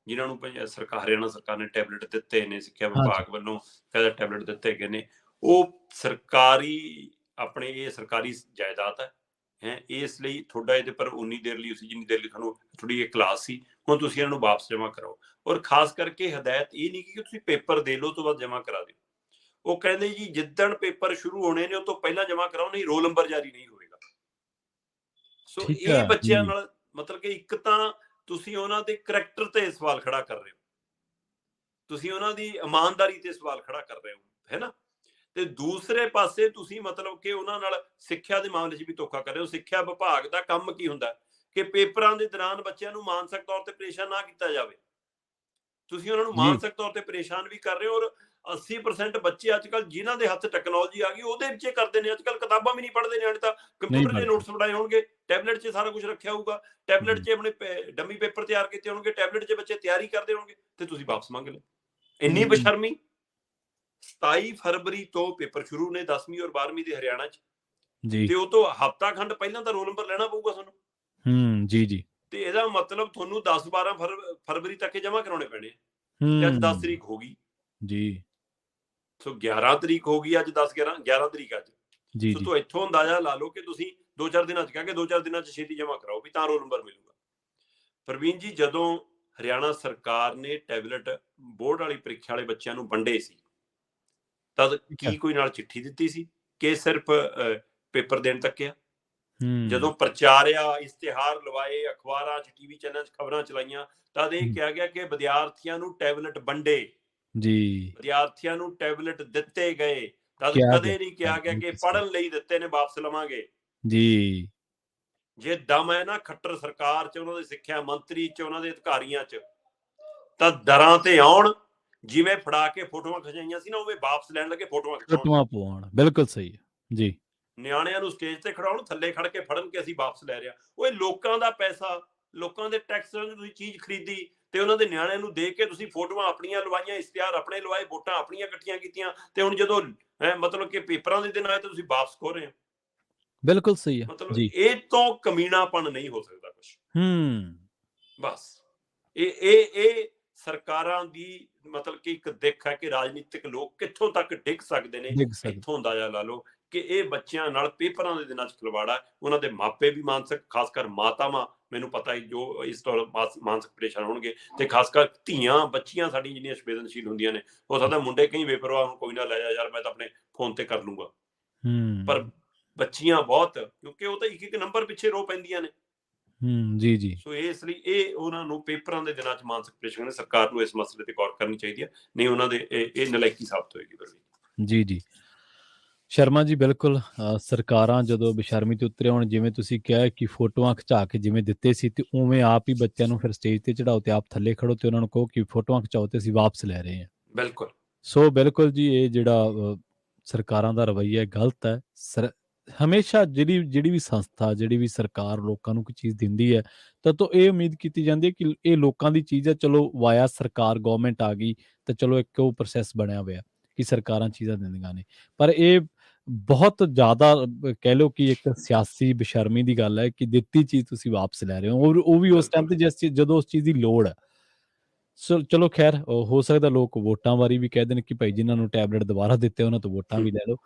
Speaker 2: ਜਿਨ੍ਹਾਂ ਨੂੰ ਹਰਿਆਣਾ ਸਰਕਾਰ ਨੇ ਟੈਬਲੇਟ ਦਿੱਤੇ ਨੇ, ਸਿੱਖਿਆ ਵਿਭਾਗ ਵੱਲੋਂ ਟੈਬਲੇਟ ਦਿੱਤੇ ਗਏ ਨੇ, ਉਹ ਸਰਕਾਰੀ ਇਹ ਸਰਕਾਰੀ ਜਾਇਦਾਦ ਹੈ। ਇਸ ਲਈ ਤੁਹਾਡਾ ਇਹਦੇ ਪਰ ਉਨੀ ਦੇਰ ਲਈ ਜਿੰਨੀ ਦੇਰ ਲਈ ਤੁਹਾਨੂੰ ਥੋੜੀ ਇਹ ਕਲਾਸ ਸੀ, ਹੁਣ ਤੁਸੀਂ ਇਹਨਾਂ ਨੂੰ ਵਾਪਸ ਜਮ੍ਹਾਂ ਕਰਾਓ। ਔਰ ਖਾਸ ਕਰਕੇ ਹਦਾਇਤ ਇਹ ਨਹੀਂ ਕਿ ਤੁਸੀਂ ਪੇਪਰ ਦੇ ਲਓ ਤੋਂ ਬਾਅਦ ਜਮ੍ਹਾਂ ਕਰਾ ਦਿਓ। ਉਹ ਕਹਿੰਦੇ ਜੀ ਜਿੱਦਣ ਪੇਪਰ ਸ਼ੁਰੂ ਹੋਣੇ ਨੇ ਉਹ ਤੋਂ ਪਹਿਲਾਂ ਜਮ੍ਹਾਂ ਕਰਾਓ, ਨਹੀਂ ਰੋਲ ਨੰਬਰ ਜਾਰੀ ਨਹੀਂ ਹੋਵੇਗਾ। ਸੋ ਇਹ ਬੱਚਿਆਂ ਨਾਲ ਮਤਲਬ ਕਿ ਇੱਕ ਤਾਂ ਤੁਸੀਂ ਉਹਨਾਂ ਦੇ ਕਰੈਕਟਰ ਤੇ ਸਵਾਲ ਖੜਾ ਕਰ ਰਹੇ ਹੋ, ਤੁਸੀਂ ਉਹਨਾਂ ਦੀ ਇਮਾਨਦਾਰੀ ਤੇ ਸਵਾਲ ਖੜਾ ਕਰ ਰਹੇ ਹੋ, ਹੈ ਨਾ। ਤੇ ਦੂਸਰੇ ਪਾਸੇ ਤੁਸੀਂ ਮਤਲਬ ਕਿ ਉਹਨਾਂ ਨਾਲ ਸਿੱਖਿਆ ਦੇ ਮਾਮਲੇ 'ਚ ਵੀ ਧੋਖਾ ਕਰ ਰਹੇ ਹੋ। ਸਿੱਖਿਆ ਵਿਭਾਗ ਦਾ ਕੰਮ ਕੀ ਹੁੰਦਾ ਕਿ ਪੇਪਰਾਂ ਦੇ ਦੌਰਾਨ ਬੱਚਿਆਂ ਨੂੰ ਮਾਨਸਿਕ ਤੌਰ ਤੇ ਪਰੇਸ਼ਾਨ ਨਾ ਕੀਤਾ ਜਾਵੇ। ਤੁਸੀਂ ਉਹਨਾਂ ਨੂੰ
Speaker 1: ਜੀ
Speaker 2: ਮਾਨਸਿਕ ਤੌਰ ਤੇ ਪਰੇਸ਼ਾਨ ਵੀ ਕਰ ਰਹੇ ਹੋ, ਔਰ 80% ਬੱਚੇ ਅੱਜ ਕੱਲ੍ਹ ਜਿਨ੍ਹਾਂ ਦੇ ਹੱਥ ਟੈਕਨੋਲੋਜੀ ਆ ਗਈ ਉਹਦੇ ਵਿੱਚ ਕਰਦੇ ਨੇ। ਅੱਜ ਕੱਲ੍ਹ ਕਿਤਾਬਾਂ ਵੀ ਨਹੀਂ ਪੜ੍ਹਦੇ ਨਿਆਣੇ, ਤਾਂ
Speaker 1: ਨਹੀਂ
Speaker 2: ਕੰਪਿਊਟਰ 'ਚ
Speaker 1: ਪੜ੍ਹਦੇ।
Speaker 2: ਨੋਟਸ ਬਣਾਏ ਹੋਣਗੇ, ਟੈਬਲੇਟ 'ਚ ਸਾਰਾ ਕੁਝ ਰੱਖਿਆ ਹੋਊਗਾ, ਟੈਬਲੇਟ
Speaker 1: ਹਮ,
Speaker 2: 'ਚ ਆਪਣੇ ਡੰਮੀ ਪੇਪਰ ਤਿਆਰ ਕੀਤੇ ਹੋਣਗੇ, ਟੈਬਲੇਟ 'ਚ ਬੱਚੇ ਤਿਆਰੀ ਕਰਦੇ ਹੋਣਗੇ, ਤੇ ਤੁਸੀਂ ਵਾਪਸ ਮੰਗ ਲਓ। ਇੰਨੀ
Speaker 1: ਹਮ,
Speaker 2: ਬੇਸ਼ਰਮੀ। 27 ਫਰਵਰੀ ਤੋਂ ਪੇਪਰ ਸ਼ੁਰੂ ਨੇ 10ਵੀਂ ਔਰ 12ਵੀਂ ਦੇ ਹਰਿਆਣਾ 'ਚ,
Speaker 1: ਜੀ
Speaker 2: ਤੇ ਉਹ ਤੋਂ ਹਫ਼ਤਾ ਖੰਡ ਪਹਿਲਾਂ ਤਾਂ ਰੋਲ ਨੰਬਰ ਲੈਣਾ ਪਊਗਾ ਤੁਹਾਨੂੰ।
Speaker 1: ਜੀ ਜੀ
Speaker 2: ਤੇ ਇਹਦਾ ਮਤਲਬ ਤੁਹਾਨੂੰ 10-12 ਫਰਵਰੀ ਤੱਕ ਇਹ ਜਮ੍ਹਾਂ ਕਰਾਉਣੇ ਪੈਣੇ। ਤੇ ਅੱਜ 10 ਤਰੀਕ ਹੋ ਗਈ,
Speaker 1: ਜੀ
Speaker 2: ਸੋ 11 ਤਰੀਕ ਹੋ ਗਈ ਅੱਜ, 11 ਤਰੀਕ ਅੱਜ।
Speaker 1: ਜੀ
Speaker 2: ਸੋ
Speaker 1: ਜੀ
Speaker 2: ਤੋਂ ਇੱਥੋਂ ਅੰਦਾਜ਼ਾ ਲਾ ਲਓ ਕਿ ਤੁਸੀਂ 2-4 ਦਿਨਾਂ 'ਚ ਕਹਿ ਕੇ 2-4 ਦਿਨਾਂ 'ਚ ਛੇਤੀ ਜਮ੍ਹਾਂ ਕਰਾਓ ਵੀ ਤਾਂ ਰੋਲ ਨੰਬਰ ਮਿਲੂਗਾ। ਪ੍ਰਵੀਨ ਜੀ, ਜਦੋਂ ਹਰਿਆਣਾ ਸਰਕਾਰ ਨੇ ਟੈਬਲੇਟ ਬੋਰਡ ਵਾਲੀ ਪ੍ਰੀਖਿਆ ਵਾਲੇ ਬੱਚਿਆਂ ਨੂੰ ਵੰਡੇ ਸੀ, ਤਦ
Speaker 1: ਠੀਕ ਹੈ।
Speaker 2: ਕੀ ਕੋਈ ਨਾਲ ਚਿੱਠੀ ਦਿੱਤੀ ਸੀ ਕਿ ਸਿਰਫ ਪੇਪਰ ਦੇਣ ਤੱਕ ਆ? ਜਦੋਂ
Speaker 1: ਹਮ
Speaker 2: ਪ੍ਰਚਾਰਿਆ, ਇਸ਼ਤਿਹਾਰ ਲਵਾਏ, ਅਖਬਾਰਾਂ 'ਚ, ਟੀਵੀ ਚੈਨਲਾਂ 'ਚ ਖਬਰਾਂ ਚਲਾਈਆਂ, ਤਦ ਇਹ ਕਿਹਾ ਗਿਆ ਕਿ ਵਿਦਿਆਰਥੀਆਂ ਨੂੰ ਟੈਬਲੇਟ ਵੰਡੇ,
Speaker 1: ਜੀ
Speaker 2: ਵਿਦਿਆਰਥੀਆਂ ਨੂੰ ਟੈਬਲੇਟ ਦਿੱਤੇ ਗਏ। ਤਦ
Speaker 1: ਕਿਹਾ ਗਿਆ
Speaker 2: ਕਦੇ ਨਹੀਂ ਕਿਹਾ ਗਿਆ ਕਿ ਪੜ੍ਹਨ ਲਈ ਦਿੱਤੇ ਨੇ, ਵਾਪਸ ਲਵਾਂਗੇ।
Speaker 1: ਜੀ
Speaker 2: ਜੇ ਦਮ ਹੈ ਨਾ ਖੱਟਰ ਸਰਕਾਰ 'ਚ, ਉਹਨਾਂ ਦੇ ਸਿੱਖਿਆ ਮੰਤਰੀ 'ਚ, ਉਹਨਾਂ ਦੇ ਅਧਿਕਾਰੀਆਂ 'ਚ, ਤਾਂ ਦਰਾਂ ਤੇ ਆਉਣ, ਜਿਵੇਂ ਫੜਾ ਕੇ ਫੋਟੋਆਂ ਖਿਚਾਈਆਂ ਸੀ ਨਾ, ਉਵੇਂ ਵਾਪਸ ਲੈਣ ਲੱਗੇ ਫੋਟੋਆਂ ਖਿਚਾਉਣ।
Speaker 1: ਫੋਟੋਆਂ ਪਵਾਉਣ, ਬਿਲਕੁਲ ਸਹੀ ਹੈ ਜੀ।
Speaker 2: ਨਿਆਣਿਆਂ ਨੂੰ ਸਟੇਜ ਤੇ ਖੜਾਉਣ, ਥੱਲੇ ਖੜ ਕੇ ਫੜਨ ਕਿ ਅਸੀਂ ਵਾਪਸ ਲੈ ਰਿਹਾ। ਉਹ ਲੋਕਾਂ ਦਾ ਪੈਸਾ, ਲੋਕਾਂ ਦੇ ਟੈਕਸ ਨਾਲ ਤੁਸੀਂ ਚੀਜ਼ ਖਰੀਦੀ, ਤੇ ਉਹਨਾਂ ਦੇ ਨਿਆਣਿਆਂ ਨੂੰ ਦੇ ਕੇ ਤੁਸੀਂ ਫੋਟੋਆਂ ਆਪਣੀਆਂ ਲਵਾਈਆਂ, ਇਸ਼ਤਿਹਾਰ ਆਪਣੇ ਲਵਾਏ, ਵੋਟਾਂ ਆਪਣੀਆਂ ਇਕੱਠੀਆਂ ਕੀਤੀਆਂ, ਤੇ ਹੁਣ ਜਦੋਂ ਮਤਲਬ ਕਿ ਪੇਪਰਾਂ ਦੇ ਦਿਨ ਆਏ ਤਾਂ ਤੁਸੀਂ ਵਾਪਸ ਖੋ ਰਹੇ ਹੋ।
Speaker 1: ਬਿਲਕੁਲ ਸਹੀ ਹੈ
Speaker 2: ਮਤਲਬ
Speaker 1: ਜੀ।
Speaker 2: ਇਹ ਤੋਂ ਕਮੀਨਾਪਣ ਨਹੀਂ ਹੋ ਸਕਦਾ ਕੁਝ। ਬਸ ਇਹ ਸਰਕਾਰਾਂ ਦੀ ਮਤਲਬ ਕਿ ਇੱਕ ਦਿੱਖ ਹੈ ਕਿ ਰਾਜਨੀਤਿਕ ਲੋਕ ਕਿੱਥੋਂ ਤੱਕ ਡਿੱਗ ਸਕਦੇ ਨੇ।
Speaker 1: ਡਿੱਗ ਸਕਦੇ।
Speaker 2: ਇੱਥੋਂ ਅੰਦਾਜ਼ਾ ਲਾ ਲਓ ਕਿ ਇਹ ਬੱਚਿਆਂ ਨਾਲ ਪੇਪਰਾਂ ਦੇ ਦਿਨਾਂ 'ਚ ਖਿਲਵਾੜਾ। ਉਹਨਾਂ ਦੇ ਮਾਪੇ ਵੀ ਮਾਨਸਿਕ, ਖਾਸ ਕਰ ਮਾਤਾਵਾਂ, ਮੈਨੂੰ ਪਤਾ ਹੀ ਜੋ ਇਸ ਤੋਂ ਮਾਨਸਿਕ ਪਰੇਸ਼ਾਨ ਹੋਣਗੇ, ਤੇ ਖਾਸ ਕਰ ਧੀਆਂ ਬੱਚੀਆਂ ਸਾਡੀਆਂ ਜਿਹੜੀਆਂ ਸੰਵੇਦਨਸ਼ੀਲ ਹੁੰਦੀਆਂ ਨੇ। ਹੋ ਸਕਦਾ ਮੁੰਡੇ ਕਈ ਬੇਪਰਵਾਹ ਹੁਣ, ਕੋਈ ਨਾ ਲੈ ਜਾ ਯਾਰ, ਮੈਂ ਤਾਂ ਆਪਣੇ ਫੋਨ ਤੇ ਕਰ ਲੂੰਗਾ, ਪਰ ਬੱਚੀਆਂ ਬਹੁਤ, ਕਿਉਂਕਿ ਉਹ ਤਾਂ ਇੱਕ ਨੰਬਰ ਪਿੱਛੇ ਰੋ ਪੈਂਦੀਆਂ ਨੇ।
Speaker 1: ਜੀ ਜੀ
Speaker 2: ਸੋ ਇਸ ਲਈ ਇਹ ਉਹਨਾਂ ਨੂੰ ਪੇਪਰਾਂ ਦੇ ਦਿਨਾਂ 'ਚ ਮਾਨਸਿਕ ਪਰੇਸ਼ਾਨੀ ਨੇ। ਸਰਕਾਰ ਨੂੰ ਇਸ ਮਸਲੇ ਤੇ ਗੌਰ ਕਰਨੀ ਚਾਹੀਦੀ ਹੈ, ਨਹੀਂ ਉਹਨਾਂ ਦੇ ਇਹ ਨਲਾਇਕੀ ਸਾਬਤ ਹੋਏਗੀ।
Speaker 1: ਜੀ ਜੀ ਸ਼ਰਮਾ ਜੀ, ਬਿਲਕੁਲ ਸਰਕਾਰਾਂ ਜਦੋਂ ਬੇਸ਼ਰਮੀ ਤੇ ਉਤਰੇ ਹੋਣ, ਜਿਵੇਂ ਤੁਸੀਂ ਕਿਹਾ ਕਿ ਫੋਟੋਆਂ ਖਿਚਾ ਕੇ ਜਿਵੇਂ ਦਿੱਤੇ ਸੀ, ਤੇ ਉਵੇਂ ਆਪ ਹੀ ਬੱਚਿਆਂ ਨੂੰ ਫਿਰ ਸਟੇਜ ਤੇ ਚੜਾਓ ਤੇ ਆਪ ਥੱਲੇ ਖੜੋ ਤੇ ਉਹਨਾਂ ਨੂੰ ਕਹੋ ਕਿ ਫੋਟੋਆਂ ਖਿਚਾਓ ਤੇ ਅਸੀਂ ਵਾਪਸ ਲੈ ਰਹੇ ਹਾਂ।
Speaker 2: ਬਿਲਕੁਲ।
Speaker 1: ਸੋ ਬਿਲਕੁਲ ਜੀ, ਇਹ ਜਿਹੜਾ ਸਰਕਾਰਾਂ ਦਾ ਰਵੱਈਆ ਗਲਤ ਹੈ। ਹਮੇਸ਼ਾ ਜਿਹੜੀ ਵੀ ਸੰਸਥਾ, ਜਿਹੜੀ ਵੀ ਸਰਕਾਰ ਲੋਕਾਂ ਨੂੰ ਕੋਈ ਚੀਜ਼ ਦਿੰਦੀ ਹੈ, ਤਾਂ ਤੋਂ ਇਹ ਉਮੀਦ ਕੀਤੀ ਜਾਂਦੀ ਹੈ ਕਿ ਇਹ ਲੋਕਾਂ ਦੀ ਚੀਜ਼ ਹੈ। ਚਲੋ ਵਾਇਆ ਸਰਕਾਰ, ਗਵਰਨਮੈਂਟ ਆ ਗਈ ਤਾਂ ਚਲੋ ਇੱਕ ਉਹ ਪ੍ਰੋਸੈਸ ਬਣਿਆ ਹੋਇਆ ਕਿ ਸਰਕਾਰਾਂ ਚੀਜ਼ਾਂ ਦਿੰਦੀਆਂ ਨੇ, ਪਰ ਇਹ ਬਹੁਤ ਜ਼ਿਆਦਾ ਕਹਿ ਲਓ ਕਿ ਇੱਕ ਸਿਆਸੀ ਬੇਸ਼ਰਮੀ ਦੀ ਗੱਲ ਹੈ ਕਿ ਦਿੱਤੀ ਚੀਜ਼ ਤੁਸੀਂ ਵਾਪਸ ਲੈ ਰਹੇ ਹੋ, ਉਹ ਵੀ ਉਸ ਟਾਈਮ ਤੇ ਜਦੋਂ ਉਸ ਚੀਜ਼ ਦੀ ਲੋੜ ਹੈ। ਚਲੋ ਖੈਰ, ਹੋ ਸਕਦਾ ਲੋਕ ਵੋਟਾਂ ਵਾਰੀ ਵੀ ਕਹਿ ਦੇਣ ਕਿ ਭਾਈ ਜਿਨ੍ਹਾਂ ਨੂੰ ਟੈਬਲੇਟ ਦੁਬਾਰਾ ਦਿੱਤੇ ਉਹਨਾਂ ਤੋਂ ਵੋਟਾਂ ਵੀ ਲੈ ਲਓ,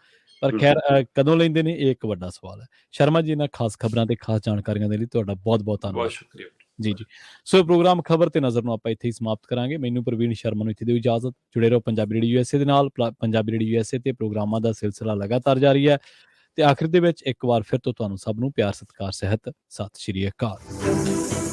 Speaker 1: ਪਰ ਖੈਰ ਕਦੋਂ ਲੈਂਦੇ ਨੇ ਇਹ ਇੱਕ ਵੱਡਾ ਸਵਾਲ ਹੈ। ਸ਼ਰਮਾ ਜੀ, ਇਹਨਾਂ ਖਾਸ ਖਬਰਾਂ ਤੇ ਖਾਸ ਜਾਣਕਾਰੀਆਂ ਦੇ ਲਈ ਤੁਹਾਡਾ ਬਹੁਤ ਬਹੁਤ ਧੰਨਵਾਦ।
Speaker 2: ਬਹੁਤ ਸ਼ੁਕਰੀਆ
Speaker 1: ਜੀ ਜੀ। ਸੋ ਪ੍ਰੋਗਰਾਮ ਖਬਰ ਤੇ ਨਜ਼ਰ ਨੂੰ ਆਪਾਂ ਇੱਥੇ ਹੀ ਸਮਾਪਤ ਕਰਾਂਗੇ। ਮੈਨੂੰ ਪ੍ਰਵੀਨ ਸ਼ਰਮਾ ਨੂੰ ਇੱਥੇ ਦਿਓ ਇਜਾਜ਼ਤ। ਜੁੜੇ ਰਹੋ ਪੰਜਾਬੀ ਰੇਡੀਓ USA ਦੇ ਨਾਲ। ਪੰਜਾਬੀ ਰੇਡੀਓ USA ਤੇ ਪ੍ਰੋਗਰਾਮਾਂ ਦਾ ਸਿਲਸਿਲਾ ਲਗਾਤਾਰ ਜਾਰੀ ਹੈ, ਤੇ ਆਖਿਰ ਦੇ ਵਿੱਚ ਇੱਕ ਵਾਰ ਫਿਰ ਤੋਂ ਤੁਹਾਨੂੰ ਸਭ ਨੂੰ ਪਿਆਰ, ਸਤਿਕਾਰ, ਸਹਿਤ ਸਤਿ ਸ਼੍ਰੀ ਅਕਾਲ।